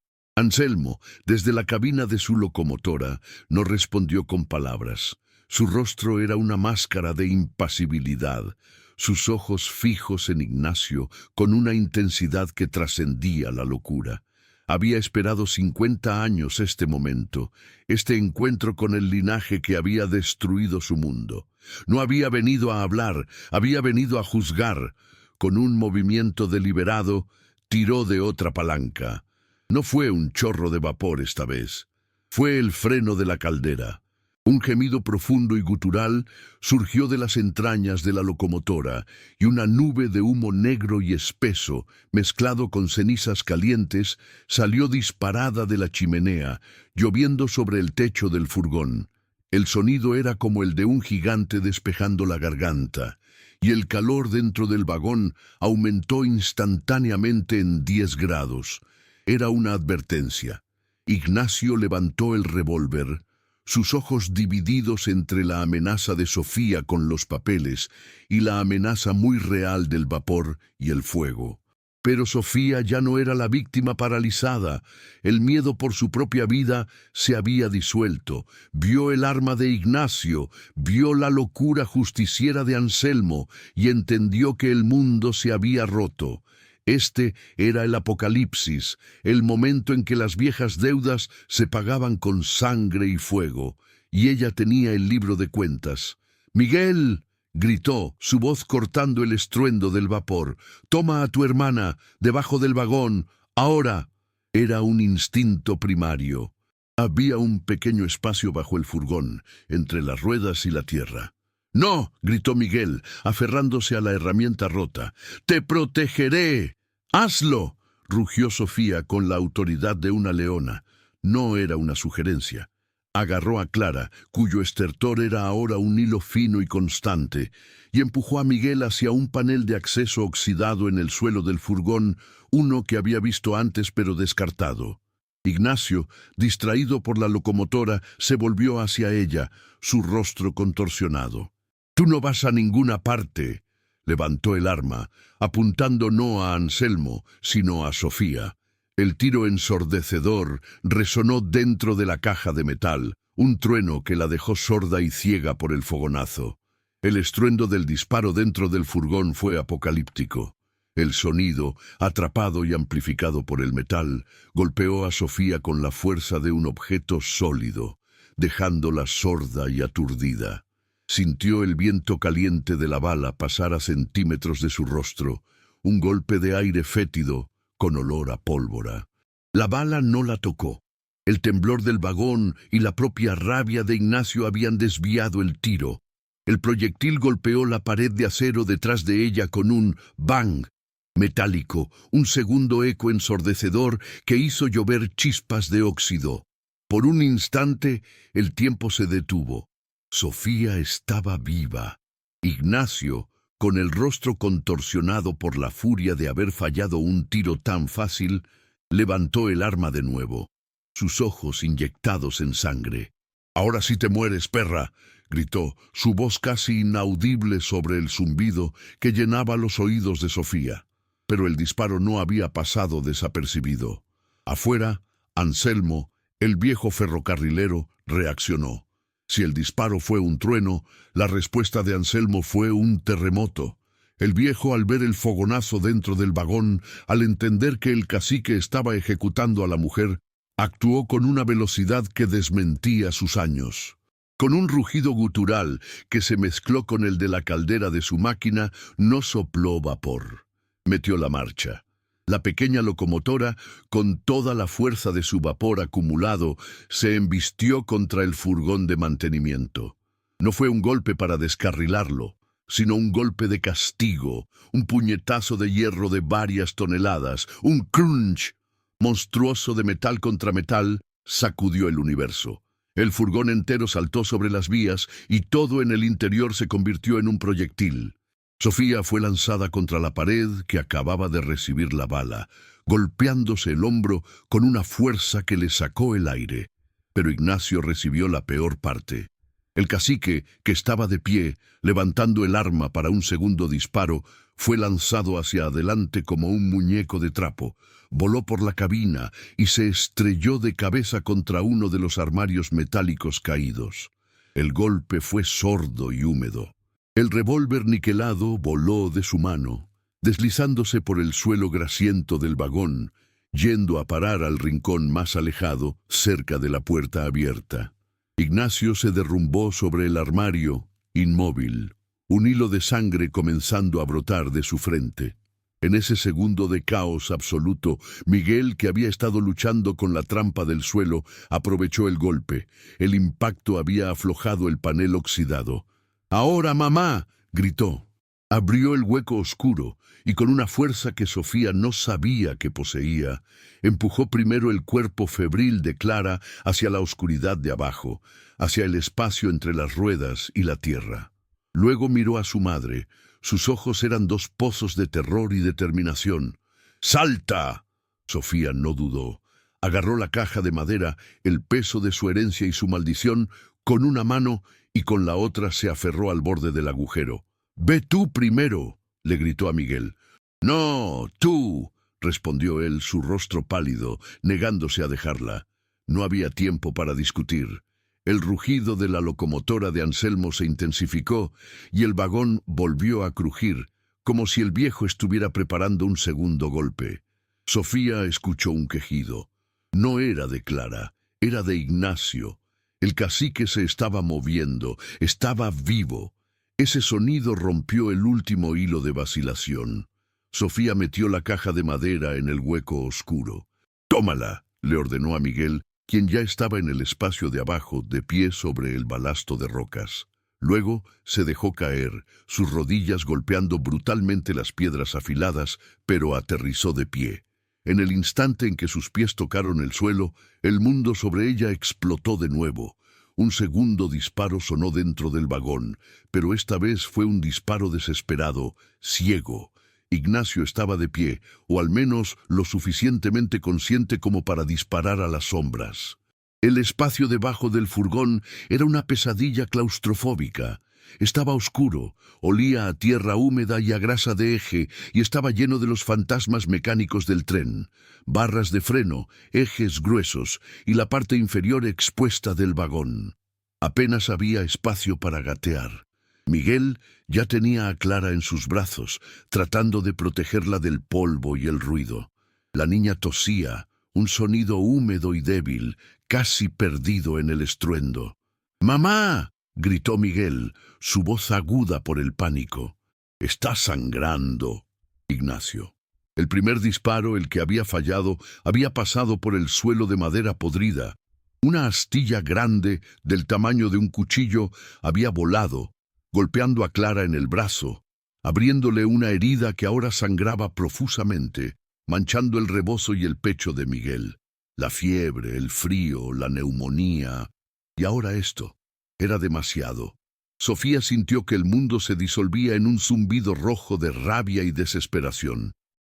Anselmo, desde la cabina de su locomotora, no respondió con palabras. Su rostro era una máscara de impasibilidad, sus ojos fijos en Ignacio con una intensidad que trascendía la locura. Había esperado 50 años este momento, este encuentro con el linaje que había destruido su mundo. No había venido a hablar, había venido a juzgar. Con un movimiento deliberado, tiró de otra palanca. No fue un chorro de vapor esta vez. Fue el freno de la caldera. Un gemido profundo y gutural surgió de las entrañas de la locomotora y una nube de humo negro y espeso, mezclado con cenizas calientes, salió disparada de la chimenea, lloviendo sobre el techo del furgón. El sonido era como el de un gigante despejando la garganta, y el calor dentro del vagón aumentó instantáneamente en 10 grados. Era una advertencia. Ignacio levantó el revólver, sus ojos divididos entre la amenaza de Sofía con los papeles y la amenaza muy real del vapor y el fuego. Pero Sofía ya no era la víctima paralizada. El miedo por su propia vida se había disuelto. Vio el arma de Ignacio, vio la locura justiciera de Anselmo y entendió que el mundo se había roto. Este era el apocalipsis, el momento en que las viejas deudas se pagaban con sangre y fuego, y ella tenía el libro de cuentas. «¡Miguel!», gritó, su voz cortando el estruendo del vapor. «¡Toma a tu hermana, debajo del vagón, ahora!». Era un instinto primario. Había un pequeño espacio bajo el furgón, entre las ruedas y la tierra. «¡No!», gritó Miguel, aferrándose a la herramienta rota. «¡Te protegeré! ¡Hazlo!», rugió Sofía con la autoridad de una leona. No era una sugerencia. Agarró a Clara, cuyo estertor era ahora un hilo fino y constante, y empujó a Miguel hacia un panel de acceso oxidado en el suelo del furgón, uno que había visto antes pero descartado. Ignacio, distraído por la locomotora, se volvió hacia ella, su rostro contorsionado. «Tú no vas a ninguna parte». Levantó el arma, apuntando no a Anselmo, sino a Sofía. El tiro ensordecedor resonó dentro de la caja de metal, un trueno que la dejó sorda y ciega por el fogonazo. El estruendo del disparo dentro del furgón fue apocalíptico. El sonido, atrapado y amplificado por el metal, golpeó a Sofía con la fuerza de un objeto sólido, dejándola sorda y aturdida. Sintió el viento caliente de la bala pasar a centímetros de su rostro, un golpe de aire fétido con olor a pólvora. La bala no la tocó. El temblor del vagón y la propia rabia de Ignacio habían desviado el tiro. El proyectil golpeó la pared de acero detrás de ella con un bang metálico, un segundo eco ensordecedor que hizo llover chispas de óxido. Por un instante, el tiempo se detuvo. Sofía estaba viva. Ignacio, con el rostro contorsionado por la furia de haber fallado un tiro tan fácil, levantó el arma de nuevo, sus ojos inyectados en sangre. «Ahora sí te mueres, perra», gritó, su voz casi inaudible sobre el zumbido que llenaba los oídos de Sofía. Pero el disparo no había pasado desapercibido. Afuera, Anselmo, el viejo ferrocarrilero, reaccionó. Si el disparo fue un trueno, la respuesta de Anselmo fue un terremoto. El viejo, al ver el fogonazo dentro del vagón, al entender que el cacique estaba ejecutando a la mujer, actuó con una velocidad que desmentía sus años. Con un rugido gutural que se mezcló con el de la caldera de su máquina, no sopló vapor. Metió la marcha. La pequeña locomotora, con toda la fuerza de su vapor acumulado, se embistió contra el furgón de mantenimiento. No fue un golpe para descarrilarlo, sino un golpe de castigo, un puñetazo de hierro de varias toneladas, un crunch monstruoso de metal contra metal, sacudió el universo. El furgón entero saltó sobre las vías y todo en el interior se convirtió en un proyectil. Sofía fue lanzada contra la pared que acababa de recibir la bala, golpeándose el hombro con una fuerza que le sacó el aire. Pero Ignacio recibió la peor parte. El cacique, que estaba de pie, levantando el arma para un segundo disparo, Fue lanzado hacia adelante como un muñeco de trapo, voló por la cabina y se estrelló de cabeza contra uno de los armarios metálicos caídos. El golpe fue sordo y húmedo. El revólver niquelado voló de su mano, deslizándose por el suelo grasiento del vagón, yendo a parar al rincón más alejado, cerca de la puerta abierta. Ignacio se derrumbó sobre el armario, inmóvil, un hilo de sangre comenzando a brotar de su frente. En ese segundo de caos absoluto, Miguel, que había estado luchando con la trampa del suelo, aprovechó el golpe. El impacto había aflojado el panel oxidado. «¡Ahora, mamá!», gritó. Abrió el hueco oscuro y con una fuerza que Sofía no sabía que poseía, empujó primero el cuerpo febril de Clara hacia la oscuridad de abajo, hacia el espacio entre las ruedas y la tierra. Luego miró a su madre. Sus ojos eran dos pozos de terror y determinación. «¡Salta!». Sofía no dudó. Agarró la caja de madera, el peso de su herencia y su maldición, con una mano y con la otra se aferró al borde del agujero. «Ve tú primero», le gritó a Miguel. «No, tú», respondió él, su rostro pálido, negándose a dejarla. No había tiempo para discutir. El rugido de la locomotora de Anselmo se intensificó y el vagón volvió a crujir, como si el viejo estuviera preparando un segundo golpe. Sofía escuchó un quejido. No era de Clara, era de Ignacio. El cacique se estaba moviendo, estaba vivo. Ese sonido rompió el último hilo de vacilación. Sofía metió la caja de madera en el hueco oscuro. «Tómala», le ordenó a Miguel, quien ya estaba en el espacio de abajo, de pie sobre el balasto de rocas. Luego se dejó caer, sus rodillas golpeando brutalmente las piedras afiladas, pero aterrizó de pie. En el instante en que sus pies tocaron el suelo, el mundo sobre ella explotó de nuevo. Un segundo disparo sonó dentro del vagón, pero esta vez fue un disparo desesperado, ciego. Ignacio estaba de pie, o al menos lo suficientemente consciente como para disparar a las sombras. El espacio debajo del furgón era una pesadilla claustrofóbica. Estaba oscuro, olía a tierra húmeda y a grasa de eje, y estaba lleno de los fantasmas mecánicos del tren, barras de freno, ejes gruesos y la parte inferior expuesta del vagón. Apenas había espacio para gatear. Miguel ya tenía a Clara en sus brazos, tratando de protegerla del polvo y el ruido. La niña tosía, un sonido húmedo y débil, casi perdido en el estruendo. «¡Mamá!», gritó Miguel, su voz aguda por el pánico. «Está sangrando». Ignacio. El primer disparo, el que había fallado, había pasado por el suelo de madera podrida. Una astilla grande, del tamaño de un cuchillo, había volado, golpeando a Clara en el brazo, abriéndole una herida que ahora sangraba profusamente, manchando el rebozo y el pecho de Miguel. La fiebre, el frío, la neumonía. Y ahora esto. Era demasiado. Sofía sintió que el mundo se disolvía en un zumbido rojo de rabia y desesperación.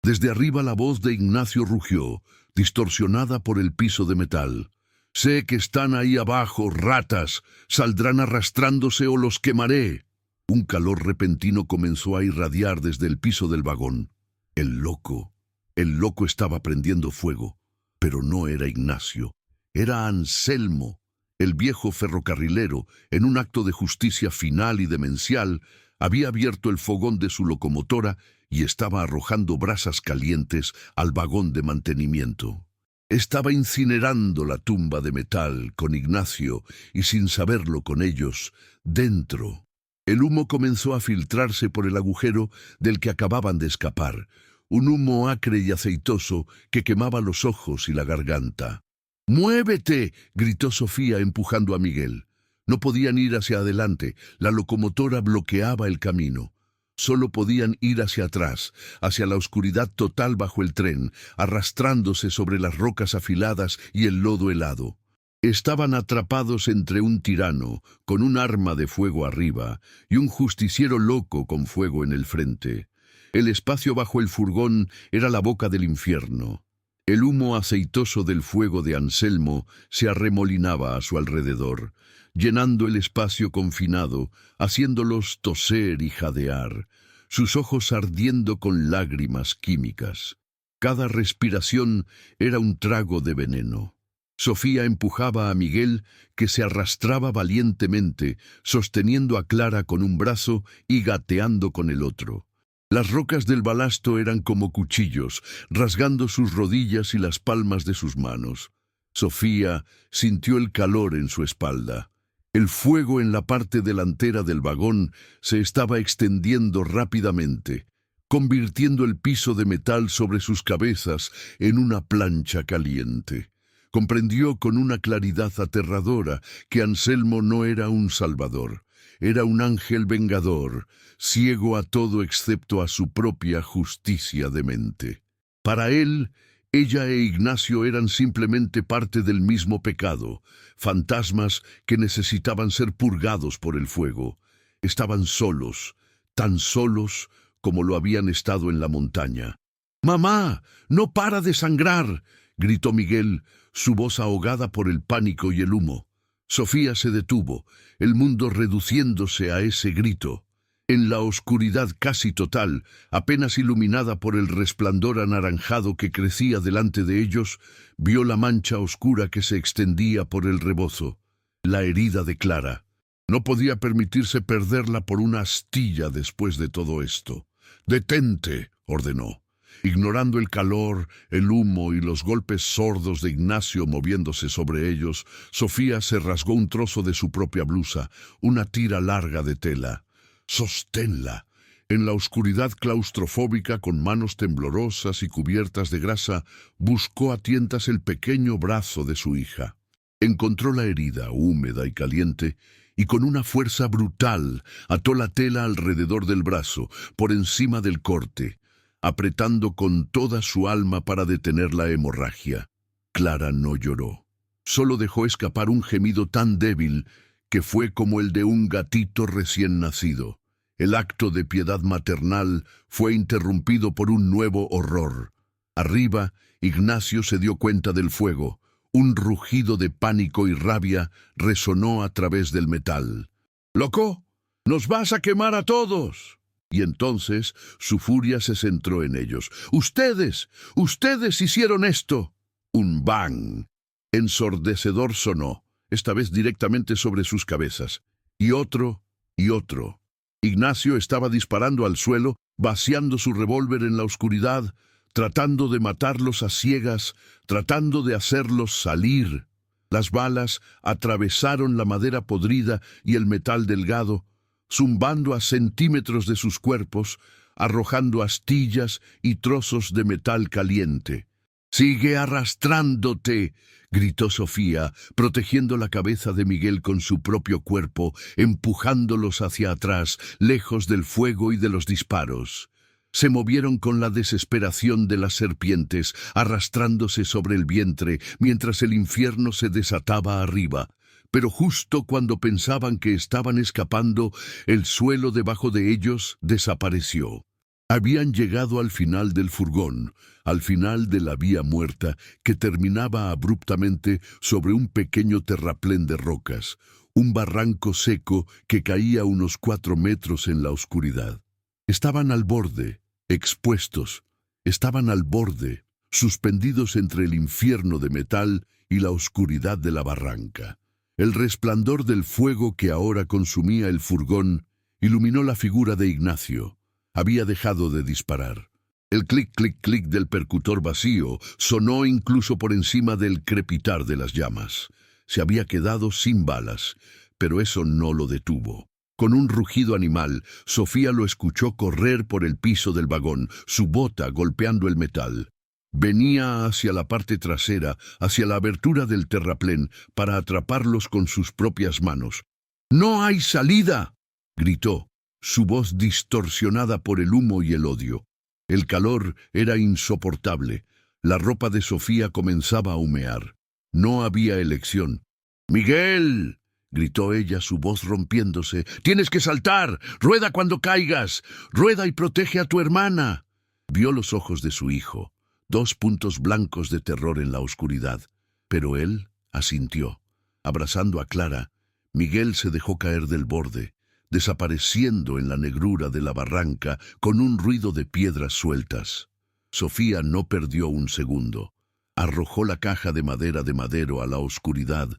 Desde arriba la voz de Ignacio rugió, distorsionada por el piso de metal. «Sé que están ahí abajo, ratas. Saldrán arrastrándose o los quemaré». Un calor repentino comenzó a irradiar desde el piso del vagón. El loco estaba prendiendo fuego. Pero no era Ignacio. Era Anselmo, el viejo ferrocarrilero, en un acto de justicia final y demencial, había abierto el fogón de su locomotora y estaba arrojando brasas calientes al vagón de mantenimiento. Estaba incinerando la tumba de metal con Ignacio y sin saberlo con ellos, dentro. El humo comenzó a filtrarse por el agujero del que acababan de escapar, un humo acre y aceitoso que quemaba los ojos y la garganta. «¡Muévete!», gritó Sofía empujando a Miguel. No podían ir hacia adelante, la locomotora bloqueaba el camino. Solo podían ir hacia atrás, hacia la oscuridad total bajo el tren, arrastrándose sobre las rocas afiladas y el lodo helado. Estaban atrapados entre un tirano, con un arma de fuego arriba, y un justiciero loco con fuego en el frente. El espacio bajo el furgón era la boca del infierno. El humo aceitoso del fuego de Anselmo se arremolinaba a su alrededor, llenando el espacio confinado, haciéndolos toser y jadear. sus ojos ardiendo con lágrimas químicas. Cada respiración era un trago de veneno. Sofía empujaba a Miguel, que se arrastraba valientemente, sosteniendo a Clara con un brazo y gateando con el otro. Las rocas del balasto eran como cuchillos, rasgando sus rodillas y las palmas de sus manos. Sofía sintió el calor en su espalda. El fuego en la parte delantera del vagón se estaba extendiendo rápidamente, convirtiendo el piso de metal sobre sus cabezas en una plancha caliente. Comprendió con una claridad aterradora que Anselmo no era un salvador, era un ángel vengador, ciego a todo excepto a su propia justicia de mente. Para él, ella e Ignacio eran simplemente parte del mismo pecado, fantasmas que necesitaban ser purgados por el fuego. Estaban solos, tan solos como lo habían estado en la montaña. «¡Mamá! ¡No para de sangrar!», gritó Miguel, su voz ahogada por el pánico y el humo. Sofía se detuvo, el mundo reduciéndose a ese grito. En la oscuridad casi total, apenas iluminada por el resplandor anaranjado que crecía delante de ellos, vio la mancha oscura que se extendía por el rebozo, la herida de Clara. No podía permitirse perderla por una astilla después de todo esto. «¡Detente!», ordenó. Ignorando el calor, el humo y los golpes sordos de Ignacio moviéndose sobre ellos, Sofía se rasgó un trozo de su propia blusa, una tira larga de tela. «Sosténla». En la oscuridad claustrofóbica, con manos temblorosas y cubiertas de grasa, buscó a tientas el pequeño brazo de su hija. Encontró la herida, húmeda y caliente, y con una fuerza brutal ató la tela alrededor del brazo, por encima del corte, apretando con toda su alma para detener la hemorragia. Clara no lloró. Solo dejó escapar un gemido tan débil que fue como el de un gatito recién nacido. El acto de piedad maternal fue interrumpido por un nuevo horror. Arriba, Ignacio se dio cuenta del fuego. Un rugido de pánico y rabia resonó a través del metal. «¡Loco! ¡Nos vas a quemar a todos!». Y entonces su furia se centró en ellos. «¡Ustedes! ¡Ustedes hicieron esto!». Un bang ensordecedor sonó, esta vez directamente sobre sus cabezas. Y otro, y otro. Ignacio estaba disparando al suelo, vaciando su revólver en la oscuridad, tratando de matarlos a ciegas, tratando de hacerlos salir. Las balas atravesaron la madera podrida y el metal delgado, zumbando a centímetros de sus cuerpos, arrojando astillas y trozos de metal caliente. «¡Sigue arrastrándote!», gritó Sofía, protegiendo la cabeza de Miguel con su propio cuerpo, empujándolos hacia atrás, lejos del fuego y de los disparos. Se movieron con la desesperación de las serpientes, arrastrándose sobre el vientre, mientras el infierno se desataba arriba. Pero justo cuando pensaban que estaban escapando, el suelo debajo de ellos desapareció. Habían llegado al final del furgón, al final de la vía muerta que terminaba abruptamente sobre un pequeño terraplén de rocas, un barranco seco que caía unos 4 metros en la oscuridad. Estaban al borde, expuestos, estaban al borde, suspendidos entre el infierno de metal y la oscuridad de la barranca. El resplandor del fuego que ahora consumía el furgón iluminó la figura de Ignacio. Había dejado de disparar. El clic-clic-clic del percutor vacío sonó incluso por encima del crepitar de las llamas. Se había quedado sin balas, pero eso no lo detuvo. Con un rugido animal, Sofía lo escuchó correr por el piso del vagón, su bota golpeando el metal. Venía hacia la parte trasera, hacia la abertura del terraplén, para atraparlos con sus propias manos. «¡No hay salida!», gritó, su voz distorsionada por el humo y el odio. El calor era insoportable. La ropa de Sofía comenzaba a humear. No había elección. «¡Miguel!», gritó ella, su voz rompiéndose. «¡Tienes que saltar! ¡Rueda cuando caigas! ¡Rueda y protege a tu hermana!». Vio los ojos de su hijo, 2 puntos blancos de terror en la oscuridad. Pero él asintió. Abrazando a Clara, Miguel se dejó caer del borde. desapareciendo en la negrura de la barranca con un ruido de piedras sueltas. Sofía no perdió un segundo. Arrojó la caja de madero a la oscuridad,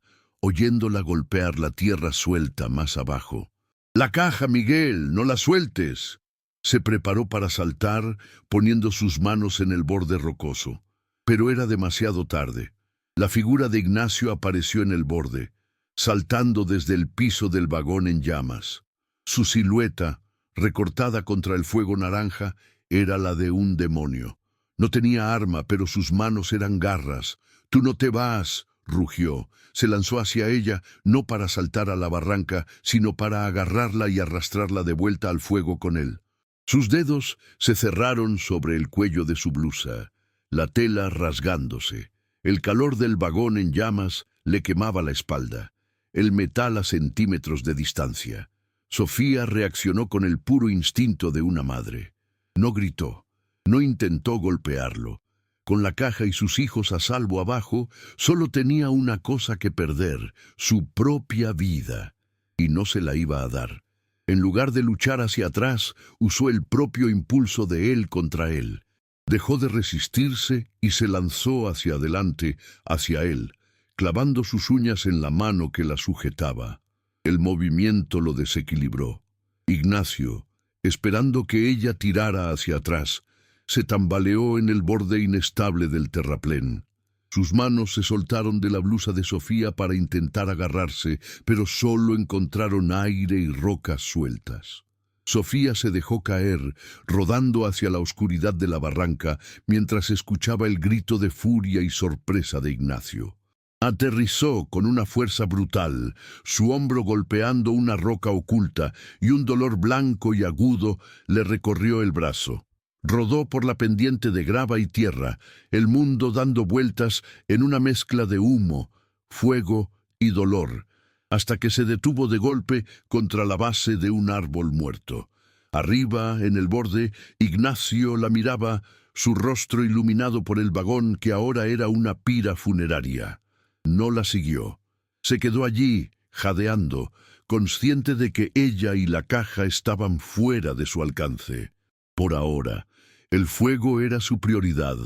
oyéndola golpear la tierra suelta más abajo. «¡La caja, Miguel! ¡No la sueltes!». Se preparó para saltar, poniendo sus manos en el borde rocoso. Pero era demasiado tarde. La figura de Ignacio apareció en el borde, saltando desde el piso del vagón en llamas. Su silueta, recortada contra el fuego naranja, era la de un demonio. No tenía arma, pero sus manos eran garras. «¡Tú no te vas!», rugió. Se lanzó hacia ella, no para saltar a la barranca, sino para agarrarla y arrastrarla de vuelta al fuego con él. Sus dedos se cerraron sobre el cuello de su blusa, la tela rasgándose. El calor del vagón en llamas le quemaba la espalda, el metal a centímetros de distancia. Sofía reaccionó con el puro instinto de una madre. No gritó, no intentó golpearlo. Con la caja y sus hijos a salvo abajo, solo tenía una cosa que perder, su propia vida. Y no se la iba a dar. En lugar de luchar hacia atrás, usó el propio impulso de él contra él. Dejó de resistirse y se lanzó hacia adelante, hacia él, clavando sus uñas en la mano que la sujetaba. El movimiento lo desequilibró. Ignacio, esperando que ella tirara hacia atrás, se tambaleó en el borde inestable del terraplén. Sus manos se soltaron de la blusa de Sofía para intentar agarrarse, pero solo encontraron aire y rocas sueltas. Sofía se dejó caer, rodando hacia la oscuridad de la barranca, mientras escuchaba el grito de furia y sorpresa de Ignacio. Aterrizó con una fuerza brutal, su hombro golpeando una roca oculta, y un dolor blanco y agudo le recorrió el brazo. Rodó por la pendiente de grava y tierra, el mundo dando vueltas en una mezcla de humo, fuego y dolor, hasta que se detuvo de golpe contra la base de un árbol muerto. Arriba, en el borde, Ignacio la miraba, su rostro iluminado por el vagón que ahora era una pira funeraria. No la siguió. Se quedó allí, jadeando, consciente de que ella y la caja estaban fuera de su alcance. Por ahora, el fuego era su prioridad.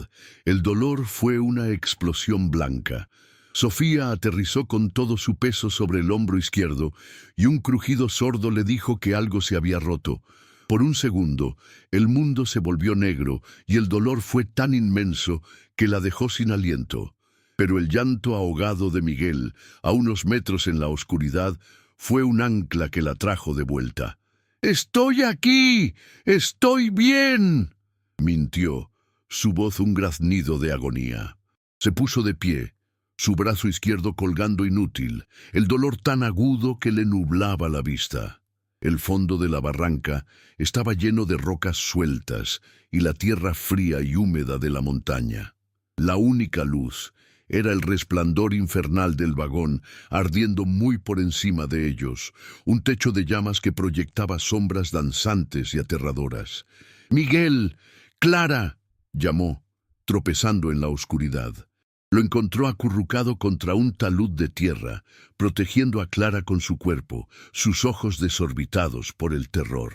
El dolor fue una explosión blanca. Sofía aterrizó con todo su peso sobre el hombro izquierdo y un crujido sordo le dijo que algo se había roto. Por un segundo, el mundo se volvió negro y el dolor fue tan inmenso que la dejó sin aliento. Pero el llanto ahogado de Miguel, a unos metros en la oscuridad, fue un ancla que la trajo de vuelta. «¡Estoy aquí! ¡Estoy bien!», mintió, su voz un graznido de agonía. Se puso de pie, su brazo izquierdo colgando inútil, el dolor tan agudo que le nublaba la vista. El fondo de la barranca estaba lleno de rocas sueltas y la tierra fría y húmeda de la montaña. La única luz era el resplandor infernal del vagón, ardiendo muy por encima de ellos, un techo de llamas que proyectaba sombras danzantes y aterradoras. «¡Miguel! ¡Clara!», llamó, tropezando en la oscuridad. Lo encontró acurrucado contra un talud de tierra, protegiendo a Clara con su cuerpo, sus ojos desorbitados por el terror.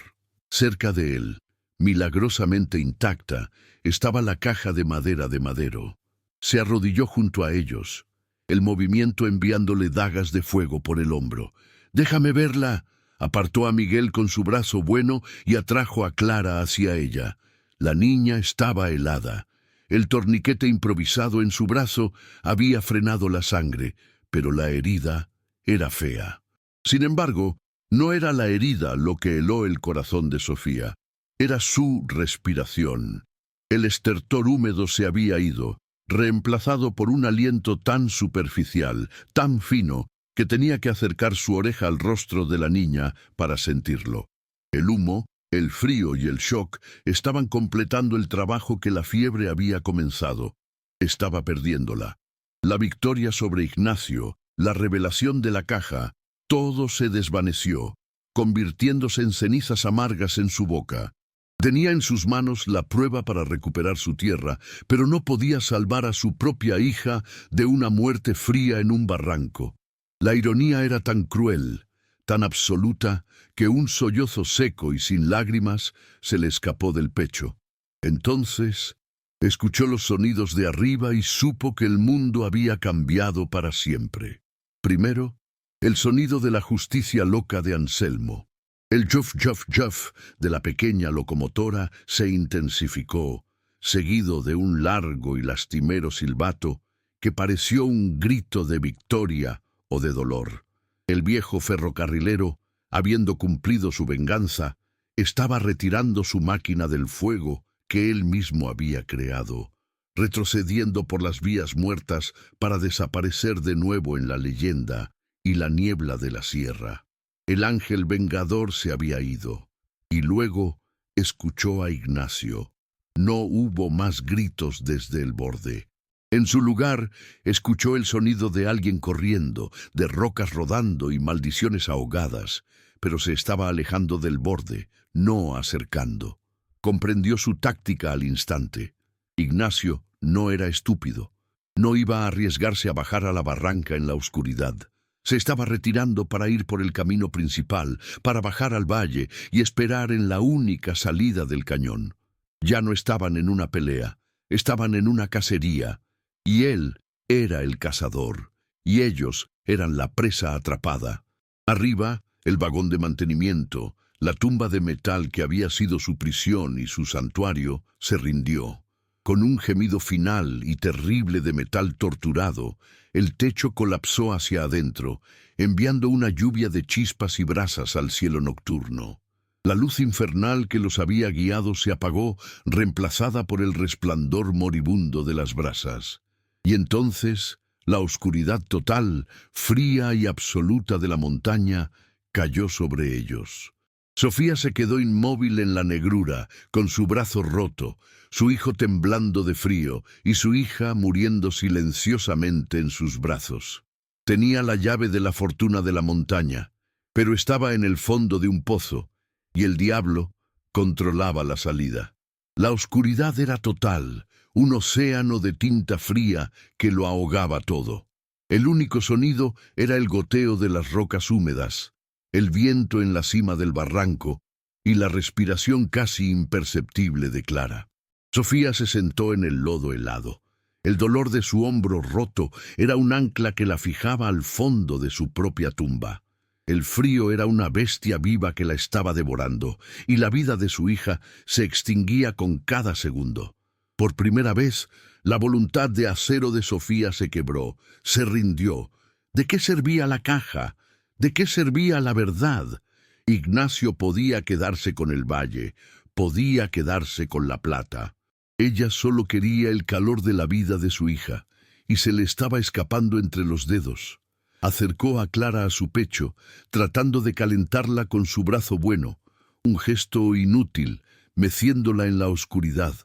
Cerca de él, milagrosamente intacta, estaba la caja de madero. Se arrodilló junto a ellos, el movimiento enviándole dagas de fuego por el hombro. «¡Déjame verla!», apartó a Miguel con su brazo bueno y atrajo a Clara hacia ella. La niña estaba helada. El torniquete improvisado en su brazo había frenado la sangre, pero la herida era fea. Sin embargo, no era la herida lo que heló el corazón de Sofía. Era su respiración. El estertor húmedo se había ido, reemplazado por un aliento tan superficial, tan fino, que tenía que acercar su oreja al rostro de la niña para sentirlo. El humo, el frío y el shock estaban completando el trabajo que la fiebre había comenzado. Estaba perdiéndola. La victoria sobre Ignacio, la revelación de la caja, todo se desvaneció, convirtiéndose en cenizas amargas en su boca. Tenía en sus manos la prueba para recuperar su tierra, pero no podía salvar a su propia hija de una muerte fría en un barranco. La ironía era tan cruel, tan absoluta que un sollozo seco y sin lágrimas se le escapó del pecho. Entonces escuchó los sonidos de arriba y supo que el mundo había cambiado para siempre. Primero, el sonido de la justicia loca de Anselmo. El juf, juf, juf de la pequeña locomotora se intensificó, seguido de un largo y lastimero silbato que pareció un grito de victoria o de dolor. El viejo ferrocarrilero, habiendo cumplido su venganza, estaba retirando su máquina del fuego que él mismo había creado, retrocediendo por las vías muertas para desaparecer de nuevo en la leyenda y la niebla de la sierra. El ángel vengador se había ido, y luego escuchó a Ignacio. No hubo más gritos desde el borde. En su lugar, escuchó el sonido de alguien corriendo, de rocas rodando y maldiciones ahogadas, pero se estaba alejando del borde, no acercando. Comprendió su táctica al instante. Ignacio no era estúpido. No iba a arriesgarse a bajar a la barranca en la oscuridad. Se estaba retirando para ir por el camino principal, para bajar al valle y esperar en la única salida del cañón. Ya no estaban en una pelea, estaban en una cacería, y él era el cazador, y ellos eran la presa atrapada. Arriba, el vagón de mantenimiento, la tumba de metal que había sido su prisión y su santuario, se rindió. Con un gemido final y terrible de metal torturado, el techo colapsó hacia adentro, enviando una lluvia de chispas y brasas al cielo nocturno. La luz infernal que los había guiado se apagó, reemplazada por el resplandor moribundo de las brasas. Y entonces, la oscuridad total, fría y absoluta de la montaña, cayó sobre ellos. Sofía se quedó inmóvil en la negrura, con su brazo roto, su hijo temblando de frío y su hija muriendo silenciosamente en sus brazos. Tenía la llave de la fortuna de la montaña, pero estaba en el fondo de un pozo, y el diablo controlaba la salida. La oscuridad era total, un océano de tinta fría que lo ahogaba todo. El único sonido era el goteo de las rocas húmedas, el viento en la cima del barranco y la respiración casi imperceptible de Clara. Sofía se sentó en el lodo helado. El dolor de su hombro roto era un ancla que la fijaba al fondo de su propia tumba. El frío era una bestia viva que la estaba devorando, y la vida de su hija se extinguía con cada segundo. Por primera vez, la voluntad de acero de Sofía se quebró, se rindió. ¿De qué servía la caja? ¿De qué servía la verdad? Ignacio podía quedarse con el valle, podía quedarse con la plata. Ella solo quería el calor de la vida de su hija, y se le estaba escapando entre los dedos. Acercó a Clara a su pecho, tratando de calentarla con su brazo bueno, un gesto inútil, meciéndola en la oscuridad,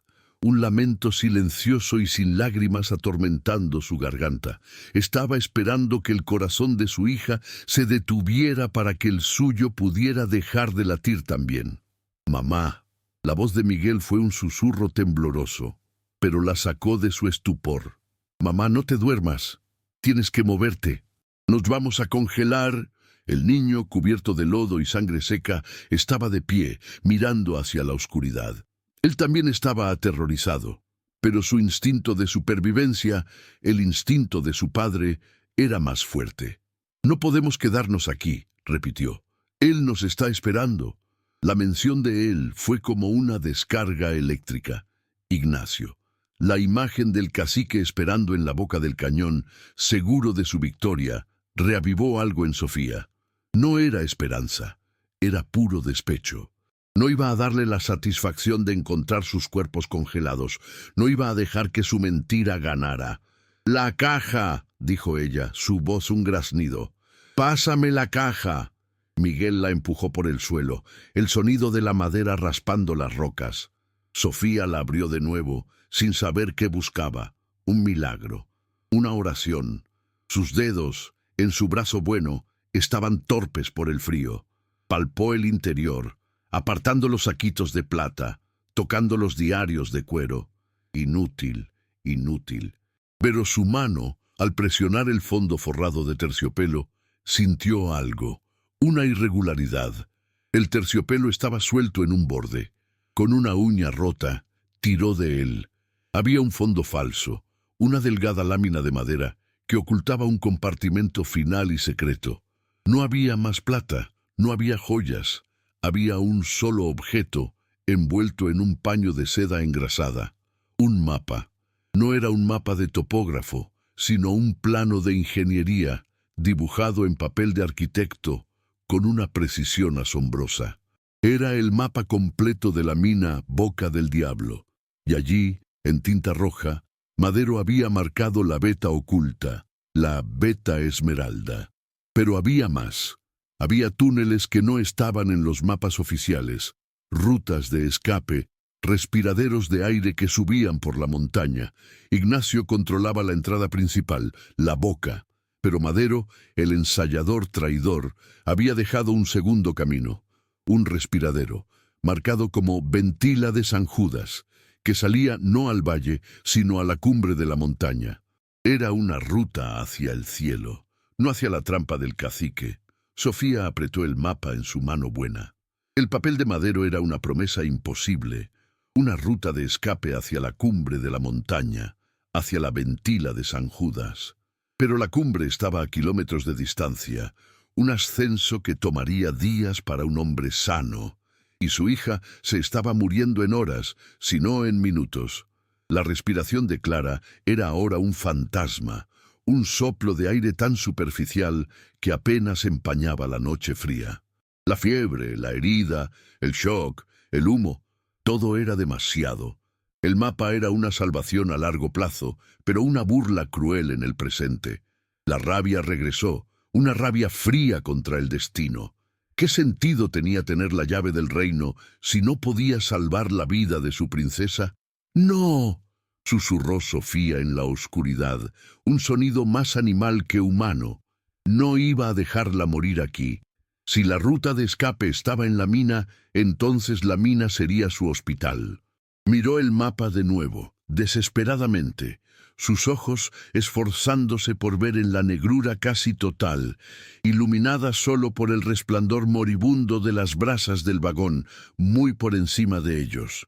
un lamento silencioso y sin lágrimas atormentando su garganta. Estaba esperando que el corazón de su hija se detuviera para que el suyo pudiera dejar de latir también. «Mamá». La voz de Miguel fue un susurro tembloroso, pero la sacó de su estupor. «Mamá, no te duermas. Tienes que moverte. Nos vamos a congelar». El niño, cubierto de lodo y sangre seca, estaba de pie, mirando hacia la oscuridad. Él también estaba aterrorizado, pero su instinto de supervivencia, el instinto de su padre, era más fuerte. «No podemos quedarnos aquí», repitió. «Él nos está esperando». La mención de él fue como una descarga eléctrica. Ignacio. La imagen del cacique esperando en la boca del cañón, seguro de su victoria, reavivó algo en Sofía. No era esperanza, era puro despecho. No iba a darle la satisfacción de encontrar sus cuerpos congelados. No iba a dejar que su mentira ganara. «La caja», dijo ella, su voz un graznido. «Pásame la caja». Miguel la empujó por el suelo, el sonido de la madera raspando las rocas. Sofía la abrió de nuevo, sin saber qué buscaba. Un milagro, una oración. Sus dedos, en su brazo bueno, estaban torpes por el frío. Palpó el interior, apartando los saquitos de plata, tocando los diarios de cuero. Inútil, inútil. Pero su mano, al presionar el fondo forrado de terciopelo, sintió algo. Una irregularidad. El terciopelo estaba suelto en un borde. Con una uña rota, tiró de él. Había un fondo falso, una delgada lámina de madera que ocultaba un compartimento final y secreto. No había más plata, no había joyas. Había un solo objeto, envuelto en un paño de seda engrasada. Un mapa. No era un mapa de topógrafo, sino un plano de ingeniería, dibujado en papel de arquitecto, con una precisión asombrosa. Era el mapa completo de la mina Boca del Diablo, y allí, en tinta roja, Madero había marcado la veta oculta, la Beta Esmeralda. Pero había más. Había túneles que no estaban en los mapas oficiales, rutas de escape, respiraderos de aire que subían por la montaña. Ignacio controlaba la entrada principal, la boca, pero Madero, el ensayador traidor, había dejado un segundo camino, un respiradero, marcado como Ventila de San Judas, que salía no al valle, sino a la cumbre de la montaña. Era una ruta hacia el cielo, no hacia la trampa del cacique. Sofía apretó el mapa en su mano buena. El papel de Madero era una promesa imposible, una ruta de escape hacia la cumbre de la montaña, hacia la Ventila de San Judas. Pero la cumbre estaba a kilómetros de distancia, un ascenso que tomaría días para un hombre sano, y su hija se estaba muriendo en horas, si no en minutos. La respiración de Clara era ahora un fantasma, un soplo de aire tan superficial que apenas empañaba la noche fría. La fiebre, la herida, el shock, el humo, todo era demasiado. El mapa era una salvación a largo plazo, pero una burla cruel en el presente. La rabia regresó, una rabia fría contra el destino. ¿Qué sentido tenía tener la llave del reino si no podía salvar la vida de su princesa? ¡No!, susurró Sofía en la oscuridad, un sonido más animal que humano. No iba a dejarla morir aquí. Si la ruta de escape estaba en la mina, entonces la mina sería su hospital. Miró el mapa de nuevo, desesperadamente, sus ojos esforzándose por ver en la negrura casi total, iluminada solo por el resplandor moribundo de las brasas del vagón, muy por encima de ellos.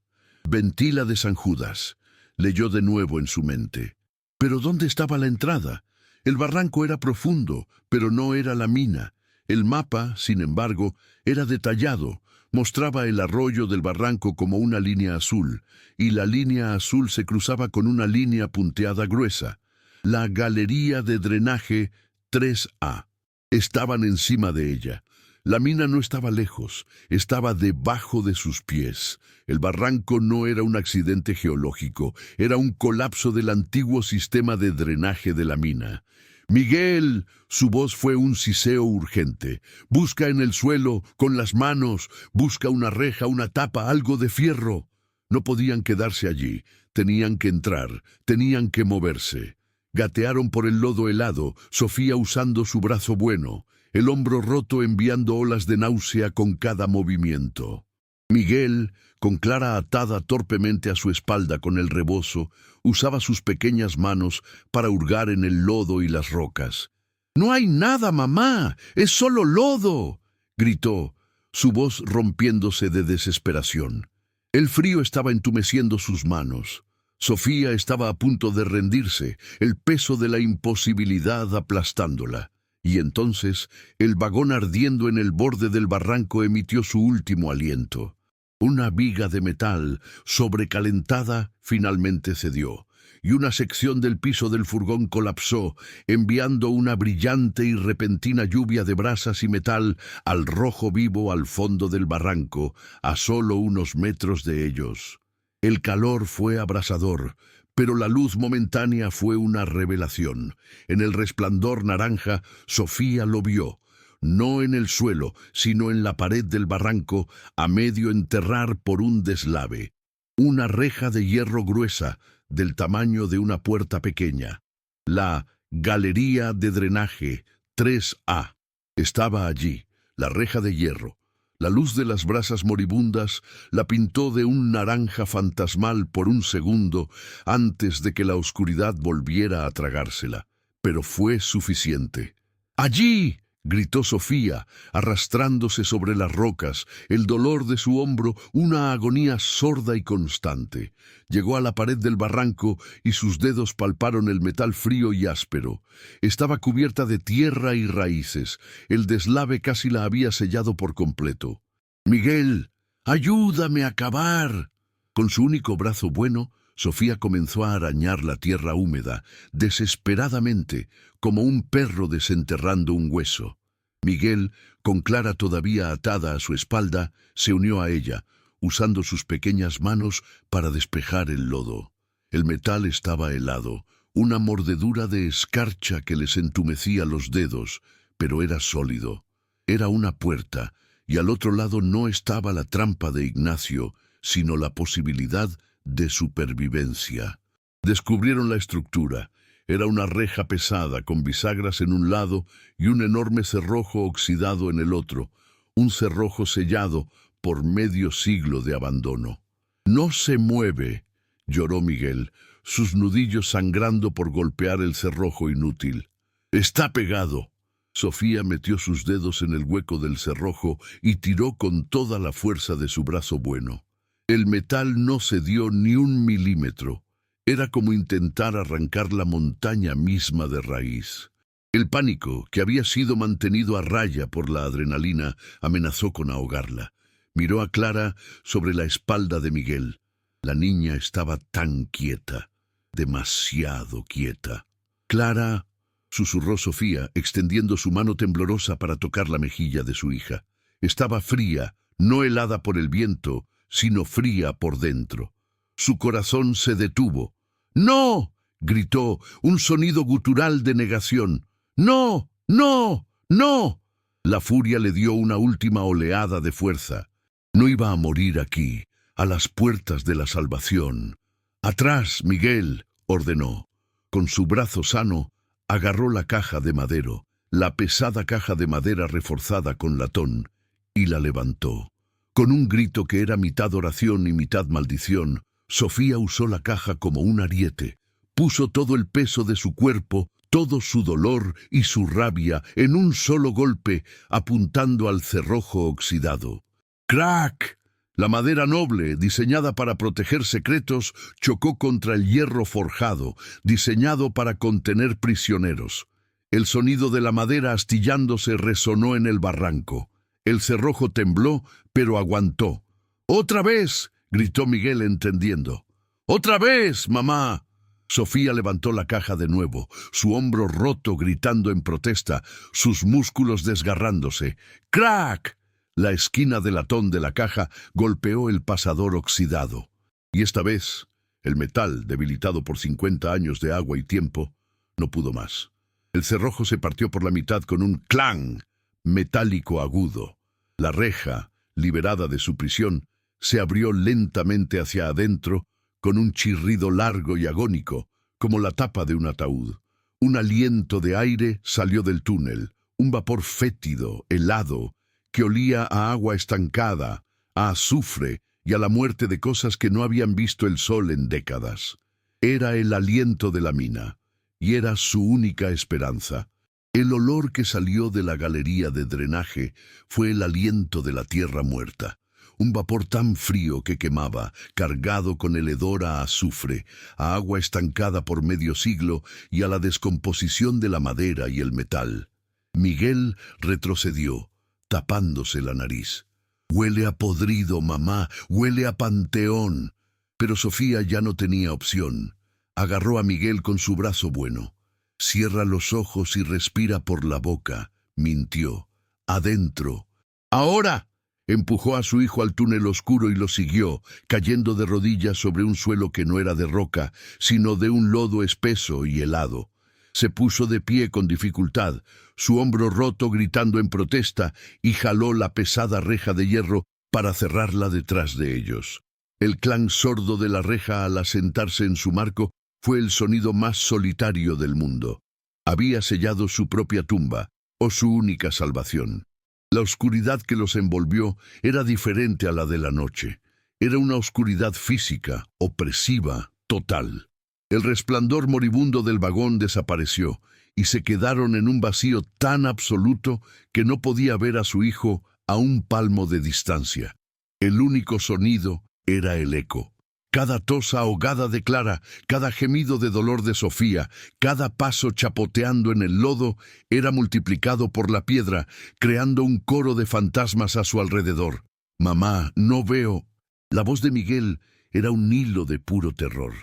Ventila de San Judas, leyó de nuevo en su mente. ¿Pero dónde estaba la entrada? El barranco era profundo, pero no era la mina. El mapa, sin embargo, era detallado. Mostraba el arroyo del barranco como una línea azul, y la línea azul se cruzaba con una línea punteada gruesa. La galería de drenaje 3A. Estaban encima de ella. La mina no estaba lejos, estaba debajo de sus pies. El barranco no era un accidente geológico, era un colapso del antiguo sistema de drenaje de la mina. ¡Miguel! Su voz fue un siseo urgente. Busca en el suelo, con las manos, busca una reja, una tapa, algo de fierro. No podían quedarse allí, tenían que entrar, tenían que moverse. Gatearon por el lodo helado, Sofía usando su brazo bueno, el hombro roto enviando olas de náusea con cada movimiento. Miguel, con Clara atada torpemente a su espalda con el rebozo, usaba sus pequeñas manos para hurgar en el lodo y las rocas. «¡No hay nada, mamá! ¡Es solo lodo!», gritó, su voz rompiéndose de desesperación. El frío estaba entumeciendo sus manos. Sofía estaba a punto de rendirse, el peso de la imposibilidad aplastándola. Y entonces, el vagón ardiendo en el borde del barranco emitió su último aliento. Una viga de metal, sobrecalentada, finalmente cedió, y una sección del piso del furgón colapsó, enviando una brillante y repentina lluvia de brasas y metal al rojo vivo al fondo del barranco, a solo unos metros de ellos. El calor fue abrasador, pero la luz momentánea fue una revelación. En el resplandor naranja, Sofía lo vio. No en el suelo, sino en la pared del barranco, a medio enterrar por un deslave. Una reja de hierro gruesa, del tamaño de una puerta pequeña. La galería de drenaje 3A. Estaba allí, la reja de hierro. La luz de las brasas moribundas la pintó de un naranja fantasmal por un segundo antes de que la oscuridad volviera a tragársela. Pero fue suficiente. ¡Allí!, gritó Sofía, arrastrándose sobre las rocas, el dolor de su hombro, una agonía sorda y constante. Llegó a la pared del barranco y sus dedos palparon el metal frío y áspero. Estaba cubierta de tierra y raíces. El deslave casi la había sellado por completo. «Miguel, ayúdame a cavar». Con su único brazo bueno, Sofía comenzó a arañar la tierra húmeda, desesperadamente, como un perro desenterrando un hueso. Miguel, con Clara todavía atada a su espalda, se unió a ella, usando sus pequeñas manos para despejar el lodo. El metal estaba helado, una mordedura de escarcha que les entumecía los dedos, pero era sólido. Era una puerta, y al otro lado no estaba la trampa de Ignacio, sino la posibilidad de supervivencia. Descubrieron la estructura. Era una reja pesada con bisagras en un lado y un enorme cerrojo oxidado en el otro, un cerrojo sellado por medio siglo de abandono. «No se mueve», lloró Miguel, sus nudillos sangrando por golpear el cerrojo inútil. «Está pegado». Sofía metió sus dedos en el hueco del cerrojo y tiró con toda la fuerza de su brazo bueno. El metal no cedió ni un milímetro. Era como intentar arrancar la montaña misma de raíz. El pánico, que había sido mantenido a raya por la adrenalina, amenazó con ahogarla. Miró a Clara sobre la espalda de Miguel. La niña estaba tan quieta, demasiado quieta. «Clara», susurró Sofía, extendiendo su mano temblorosa para tocar la mejilla de su hija. Estaba fría, no helada por el viento, sino fría por dentro. Su corazón se detuvo. «¡No!», gritó, un sonido gutural de negación. «¡No! ¡No! ¡No!». La furia le dio una última oleada de fuerza. No iba a morir aquí, a las puertas de la salvación. «Atrás, Miguel», ordenó. Con su brazo sano, agarró la caja de madero, la pesada caja de madera reforzada con latón, y la levantó. Con un grito que era mitad oración y mitad maldición, Sofía usó la caja como un ariete. Puso todo el peso de su cuerpo, todo su dolor y su rabia en un solo golpe, apuntando al cerrojo oxidado. ¡Crack! La madera noble, diseñada para proteger secretos, chocó contra el hierro forjado, diseñado para contener prisioneros. El sonido de la madera astillándose resonó en el barranco. El cerrojo tembló, pero aguantó. «¡Otra vez!», gritó Miguel entendiendo. «¡Otra vez, mamá!». Sofía levantó la caja de nuevo, su hombro roto gritando en protesta, sus músculos desgarrándose. ¡Crack! La esquina de latón de la caja golpeó el pasador oxidado. Y esta vez, el metal, debilitado por 50 años de agua y tiempo, no pudo más. El cerrojo se partió por la mitad con un clang metálico agudo. La reja, liberada de su prisión, se abrió lentamente hacia adentro con un chirrido largo y agónico, como la tapa de un ataúd. Un aliento de aire salió del túnel, un vapor fétido, helado, que olía a agua estancada, a azufre y a la muerte de cosas que no habían visto el sol en décadas. Era el aliento de la mina, y era su única esperanza. El olor que salió de la galería de drenaje fue el aliento de la tierra muerta. Un vapor tan frío que quemaba, cargado con el hedor a azufre, a agua estancada por medio siglo y a la descomposición de la madera y el metal. Miguel retrocedió, tapándose la nariz. «Huele a podrido, mamá, huele a panteón». Pero Sofía ya no tenía opción. Agarró a Miguel con su brazo bueno. «Cierra los ojos y respira por la boca», mintió. «Adentro». «¡Ahora!». Empujó a su hijo al túnel oscuro y lo siguió, cayendo de rodillas sobre un suelo que no era de roca, sino de un lodo espeso y helado. Se puso de pie con dificultad, su hombro roto gritando en protesta, y jaló la pesada reja de hierro para cerrarla detrás de ellos. El clan sordo de la reja al asentarse en su marco fue el sonido más solitario del mundo. Había sellado su propia tumba, o su única salvación. La oscuridad que los envolvió era diferente a la de la noche. Era una oscuridad física, opresiva, total. El resplandor moribundo del vagón desapareció, y se quedaron en un vacío tan absoluto que no podía ver a su hijo a un palmo de distancia. El único sonido era el eco. Cada tos ahogada de Clara, cada gemido de dolor de Sofía, cada paso chapoteando en el lodo era multiplicado por la piedra, creando un coro de fantasmas a su alrededor. «Mamá, no veo». La voz de Miguel era un hilo de puro terror.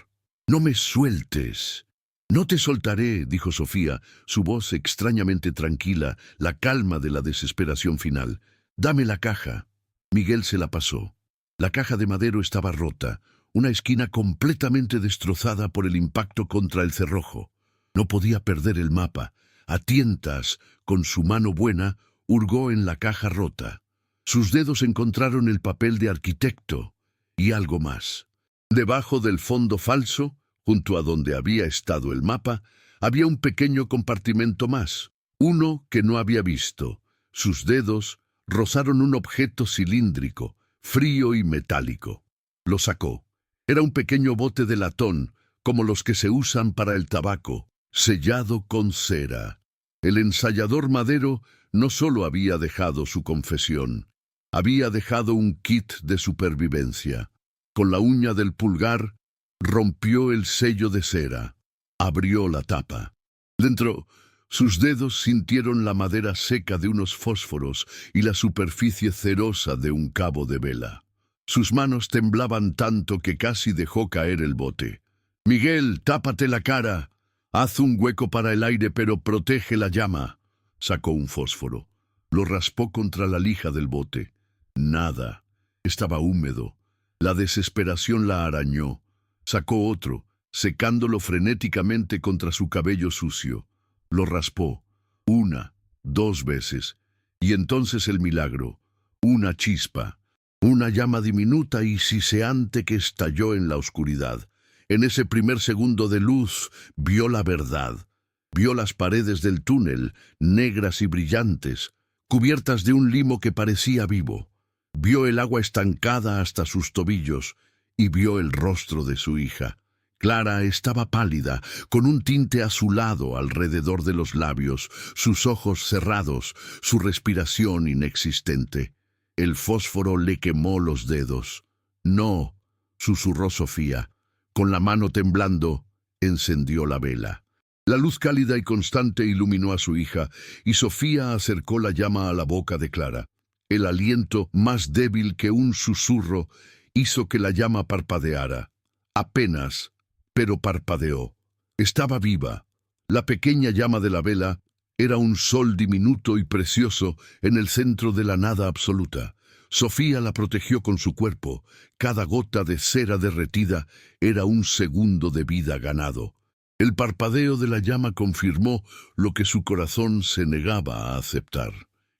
«No me sueltes». «No te soltaré», dijo Sofía, su voz extrañamente tranquila, la calma de la desesperación final. «Dame la caja». Miguel se la pasó. La caja de madero estaba rota, una esquina completamente destrozada por el impacto contra el cerrojo. No podía perder el mapa. A tientas, con su mano buena, hurgó en la caja rota. Sus dedos encontraron el papel de arquitecto y algo más. Debajo del fondo falso, junto a donde había estado el mapa, había un pequeño compartimento más, uno que no había visto. Sus dedos rozaron un objeto cilíndrico, frío y metálico. Lo sacó. Era un pequeño bote de latón, como los que se usan para el tabaco, sellado con cera. El ensayador Madero no solo había dejado su confesión, había dejado un kit de supervivencia. Con la uña del pulgar, rompió el sello de cera. Abrió la tapa. Dentro, sus dedos sintieron la madera seca de unos fósforos y la superficie cerosa de un cabo de vela. Sus manos temblaban tanto que casi dejó caer el bote. «Miguel, tápate la cara. Haz un hueco para el aire, pero protege la llama». Sacó un fósforo. Lo raspó contra la lija del bote. Nada. Estaba húmedo. La desesperación la arañó. Sacó otro, secándolo frenéticamente contra su cabello sucio. Lo raspó. 1, 2 veces. Y entonces el milagro. Una chispa. Una llama diminuta y siseante que estalló en la oscuridad. En ese primer segundo de luz vio la verdad. Vio las paredes del túnel, negras y brillantes, cubiertas de un limo que parecía vivo. Vio el agua estancada hasta sus tobillos y vio el rostro de su hija. Clara estaba pálida, con un tinte azulado alrededor de los labios, sus ojos cerrados, su respiración inexistente. El fósforo le quemó los dedos. «No», susurró Sofía. Con la mano temblando, encendió la vela. La luz cálida y constante iluminó a su hija, y Sofía acercó la llama a la boca de Clara. El aliento, más débil que un susurro, hizo que la llama parpadeara. Apenas, pero parpadeó. Estaba viva. La pequeña llama de la vela era un sol diminuto y precioso en el centro de la nada absoluta. Sofía la protegió con su cuerpo. Cada gota de cera derretida era un segundo de vida ganado. El parpadeo de la llama confirmó lo que su corazón se negaba a aceptar.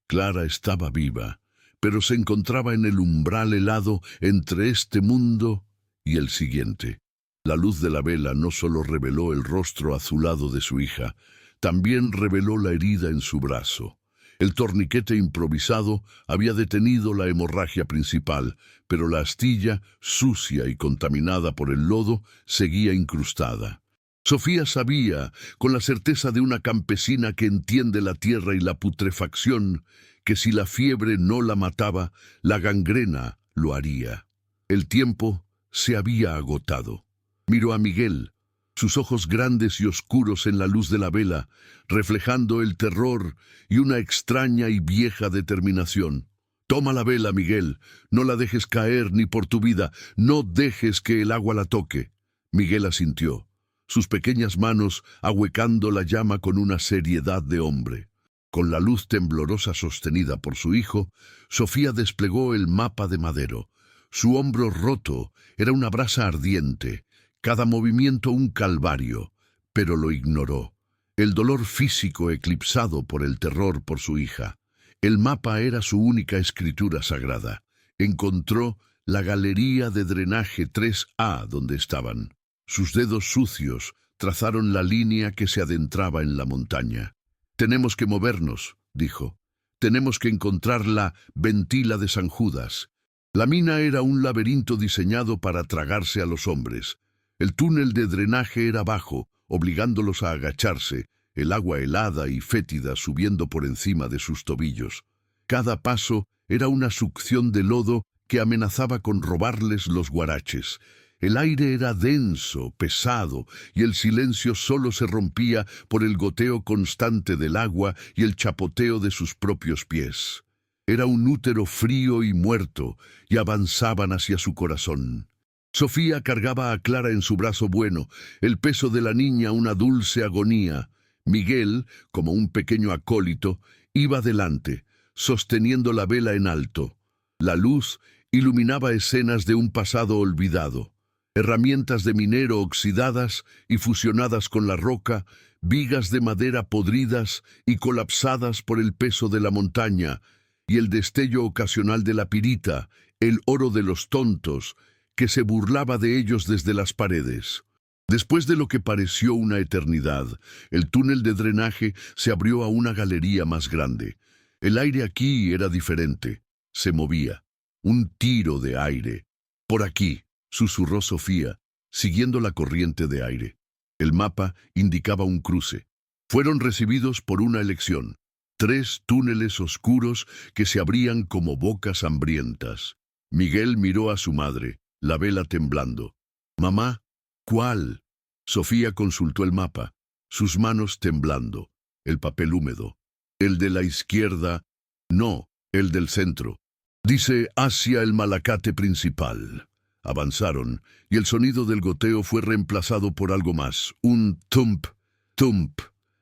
Clara estaba viva, pero se encontraba en el umbral helado entre este mundo y el siguiente. La luz de la vela no solo reveló el rostro azulado de su hija, también reveló la herida en su brazo. El torniquete improvisado había detenido la hemorragia principal, pero la astilla, sucia y contaminada por el lodo, seguía incrustada. Sofía sabía, con la certeza de una campesina que entiende la tierra y la putrefacción, que si la fiebre no la mataba, la gangrena lo haría. El tiempo se había agotado. Miró a Miguel, sus ojos grandes y oscuros en la luz de la vela, reflejando el terror y una extraña y vieja determinación. «Toma la vela, Miguel, no la dejes caer ni por tu vida, no dejes que el agua la toque». Miguel asintió, sus pequeñas manos ahuecando la llama con una seriedad de hombre. Con la luz temblorosa sostenida por su hijo, Sofía desplegó el mapa de Madero. Su hombro roto era una brasa ardiente, cada movimiento un calvario, pero lo ignoró. El dolor físico eclipsado por el terror por su hija. El mapa era su única escritura sagrada. Encontró la galería de drenaje 3A donde estaban. Sus dedos sucios trazaron la línea que se adentraba en la montaña. «Tenemos que movernos», dijo. «Tenemos que encontrar la ventila de San Judas». La mina era un laberinto diseñado para tragarse a los hombres. El túnel de drenaje era bajo, obligándolos a agacharse, el agua helada y fétida subiendo por encima de sus tobillos. Cada paso era una succión de lodo que amenazaba con robarles los guaraches. El aire era denso, pesado, y el silencio solo se rompía por el goteo constante del agua y el chapoteo de sus propios pies. Era un útero frío y muerto, y avanzaban hacia su corazón. Sofía cargaba a Clara en su brazo bueno, el peso de la niña una dulce agonía. Miguel, como un pequeño acólito, iba delante, sosteniendo la vela en alto. La luz iluminaba escenas de un pasado olvidado. Herramientas de minero oxidadas y fusionadas con la roca, vigas de madera podridas y colapsadas por el peso de la montaña, y el destello ocasional de la pirita, el oro de los tontos, que se burlaba de ellos desde las paredes. Después de lo que pareció una eternidad, el túnel de drenaje se abrió a una galería más grande. El aire aquí era diferente. Se movía. Un tiro de aire. Por aquí, susurró Sofía, siguiendo la corriente de aire. El mapa indicaba un cruce. Fueron recibidos por una elección. 3 túneles oscuros que se abrían como bocas hambrientas. Miguel miró a su madre, la vela temblando. «Mamá, ¿cuál?» Sofía consultó el mapa, sus manos temblando, el papel húmedo. «El de la izquierda, no, el del centro. Dice hacia el Malacate principal». Avanzaron, y el sonido del goteo fue reemplazado por algo más, un thump, thump,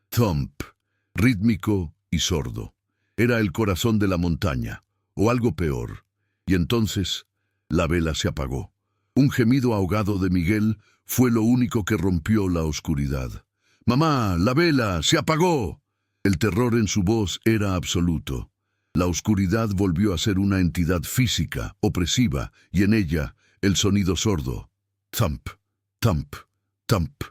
thump, rítmico y sordo. Era el corazón de la montaña, o algo peor. Y entonces, la vela se apagó. Un gemido ahogado de Miguel fue lo único que rompió la oscuridad. «¡Mamá, la vela se apagó!» El terror en su voz era absoluto. La oscuridad volvió a ser una entidad física, opresiva, y en ella, el sonido sordo. Thump, thump, thump.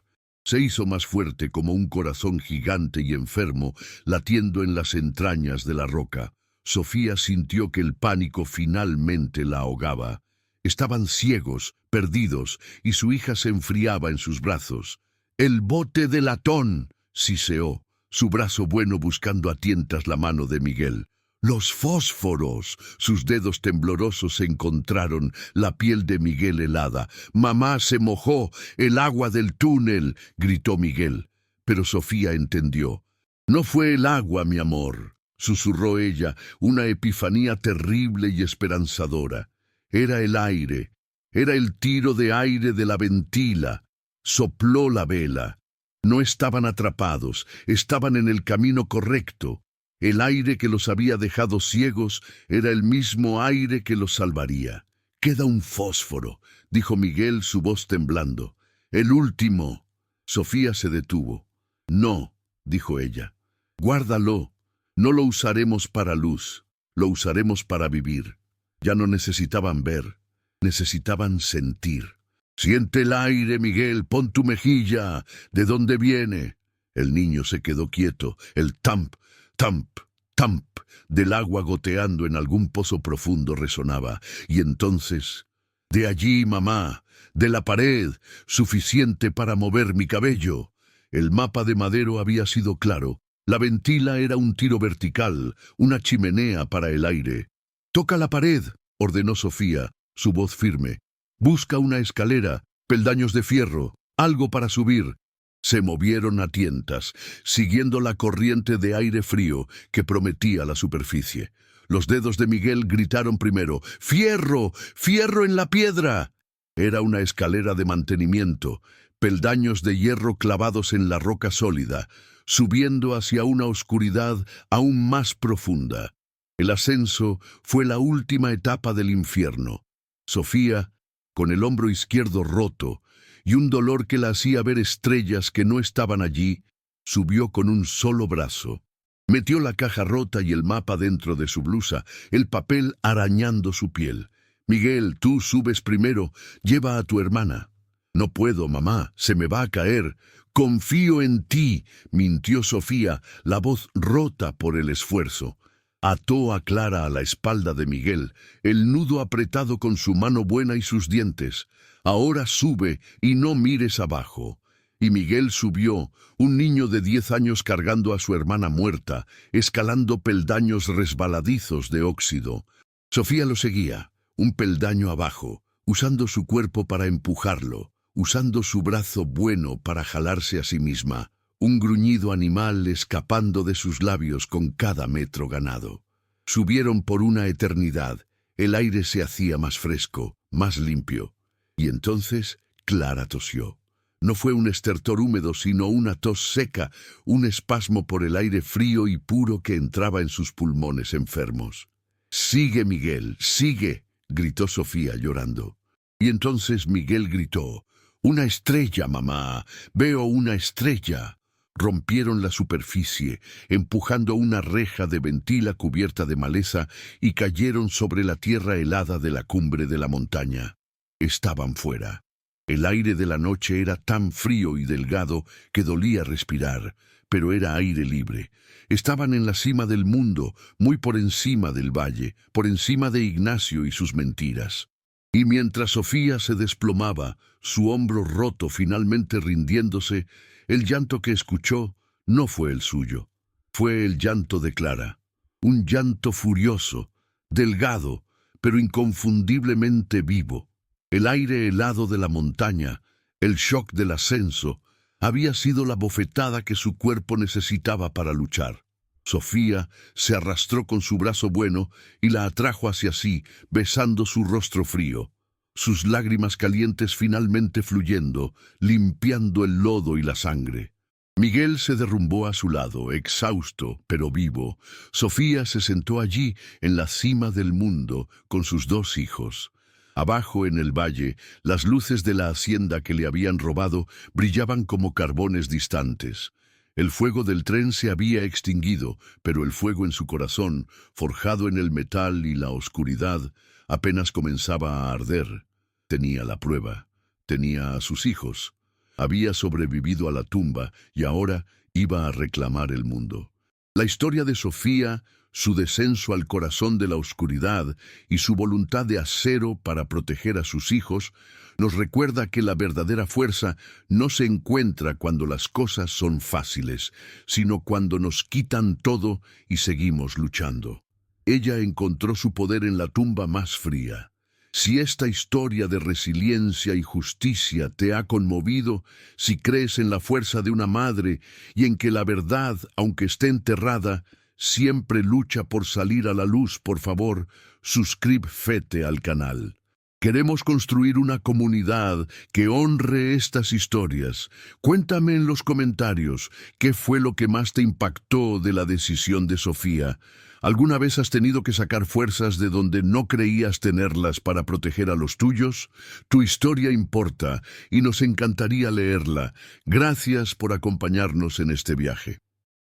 Se hizo más fuerte como un corazón gigante y enfermo latiendo en las entrañas de la roca. Sofía sintió que el pánico finalmente la ahogaba. Estaban ciegos, perdidos, y su hija se enfriaba en sus brazos. «¡El bote de latón!», siseó, su brazo bueno buscando a tientas la mano de Miguel. «¡Los fósforos!». Sus dedos temblorosos encontraron la piel de Miguel helada. «¡Mamá se mojó! ¡El agua del túnel!», gritó Miguel. Pero Sofía entendió. «No fue el agua, mi amor», susurró ella, una epifanía terrible y esperanzadora. «Era el aire, era el tiro de aire de la ventila». Sopló la vela. No estaban atrapados, estaban en el camino correcto. El aire que los había dejado ciegos era el mismo aire que los salvaría. «Queda un fósforo», dijo Miguel, su voz temblando. «El último». Sofía se detuvo. «No», dijo ella. «Guárdalo. No lo usaremos para luz, lo usaremos para vivir». Ya no necesitaban ver, necesitaban sentir. «Siente el aire, Miguel, pon tu mejilla. ¿De dónde viene?» El niño se quedó quieto. El tamp, tamp, tamp del agua goteando en algún pozo profundo resonaba. Y entonces, «De allí, mamá, de la pared, suficiente para mover mi cabello». El mapa de madero había sido claro. La ventila era un tiro vertical, una chimenea para el aire. «Toca la pared», ordenó Sofía, su voz firme. «Busca una escalera, peldaños de fierro, algo para subir». Se movieron a tientas, siguiendo la corriente de aire frío que prometía la superficie. Los dedos de Miguel gritaron primero: «¡Fierro! ¡Fierro en la piedra!». Era una escalera de mantenimiento, peldaños de hierro clavados en la roca sólida, subiendo hacia una oscuridad aún más profunda. El ascenso fue la última etapa del infierno. Sofía, con el hombro izquierdo roto y un dolor que la hacía ver estrellas que no estaban allí, subió con un solo brazo. Metió la caja rota y el mapa dentro de su blusa, el papel arañando su piel. «Miguel, tú subes primero, lleva a tu hermana». «No puedo, mamá, se me va a caer». «Confío en ti», mintió Sofía, la voz rota por el esfuerzo. Ató a Clara a la espalda de Miguel, el nudo apretado con su mano buena y sus dientes. «Ahora sube y no mires abajo». Y Miguel subió, un niño de 10 años cargando a su hermana muerta, escalando peldaños resbaladizos de óxido. Sofía lo seguía, un peldaño abajo, usando su cuerpo para empujarlo, usando su brazo bueno para jalarse a sí misma, un gruñido animal escapando de sus labios con cada metro ganado. Subieron por una eternidad, el aire se hacía más fresco, más limpio. Y entonces Clara tosió. No fue un estertor húmedo, sino una tos seca, un espasmo por el aire frío y puro que entraba en sus pulmones enfermos. «Sigue, Miguel, sigue», gritó Sofía llorando. Y entonces Miguel gritó, «¡Una estrella, mamá! ¡Veo una estrella!». Rompieron la superficie, empujando una reja de ventila cubierta de maleza y cayeron sobre la tierra helada de la cumbre de la montaña. Estaban fuera. El aire de la noche era tan frío y delgado que dolía respirar, pero era aire libre. Estaban en la cima del mundo, muy por encima del valle, por encima de Ignacio y sus mentiras. Y mientras Sofía se desplomaba, su hombro roto finalmente rindiéndose, el llanto que escuchó no fue el suyo. Fue el llanto de Clara. Un llanto furioso, delgado, pero inconfundiblemente vivo. El aire helado de la montaña, el shock del ascenso, había sido la bofetada que su cuerpo necesitaba para luchar. Sofía se arrastró con su brazo bueno y la atrajo hacia sí, besando su rostro frío, sus lágrimas calientes finalmente fluyendo, limpiando el lodo y la sangre. Miguel se derrumbó a su lado, exhausto, pero vivo. Sofía se sentó allí, en la cima del mundo, con sus 2 hijos. Abajo en el valle, las luces de la hacienda que le habían robado brillaban como carbones distantes. El fuego del tren se había extinguido, pero el fuego en su corazón, forjado en el metal y la oscuridad, apenas comenzaba a arder. Tenía la prueba, tenía a sus hijos. Había sobrevivido a la tumba y ahora iba a reclamar el mundo. La historia de Sofía, su descenso al corazón de la oscuridad y su voluntad de acero para proteger a sus hijos, nos recuerda que la verdadera fuerza no se encuentra cuando las cosas son fáciles, sino cuando nos quitan todo y seguimos luchando. Ella encontró su poder en la tumba más fría. Si esta historia de resiliencia y justicia te ha conmovido, si crees en la fuerza de una madre y en que la verdad, aunque esté enterrada, siempre lucha por salir a la luz, por favor, suscríbete al canal. Queremos construir una comunidad que honre estas historias. Cuéntame en los comentarios qué fue lo que más te impactó de la decisión de Sofía. ¿Alguna vez has tenido que sacar fuerzas de donde no creías tenerlas para proteger a los tuyos? Tu historia importa y nos encantaría leerla. Gracias por acompañarnos en este viaje.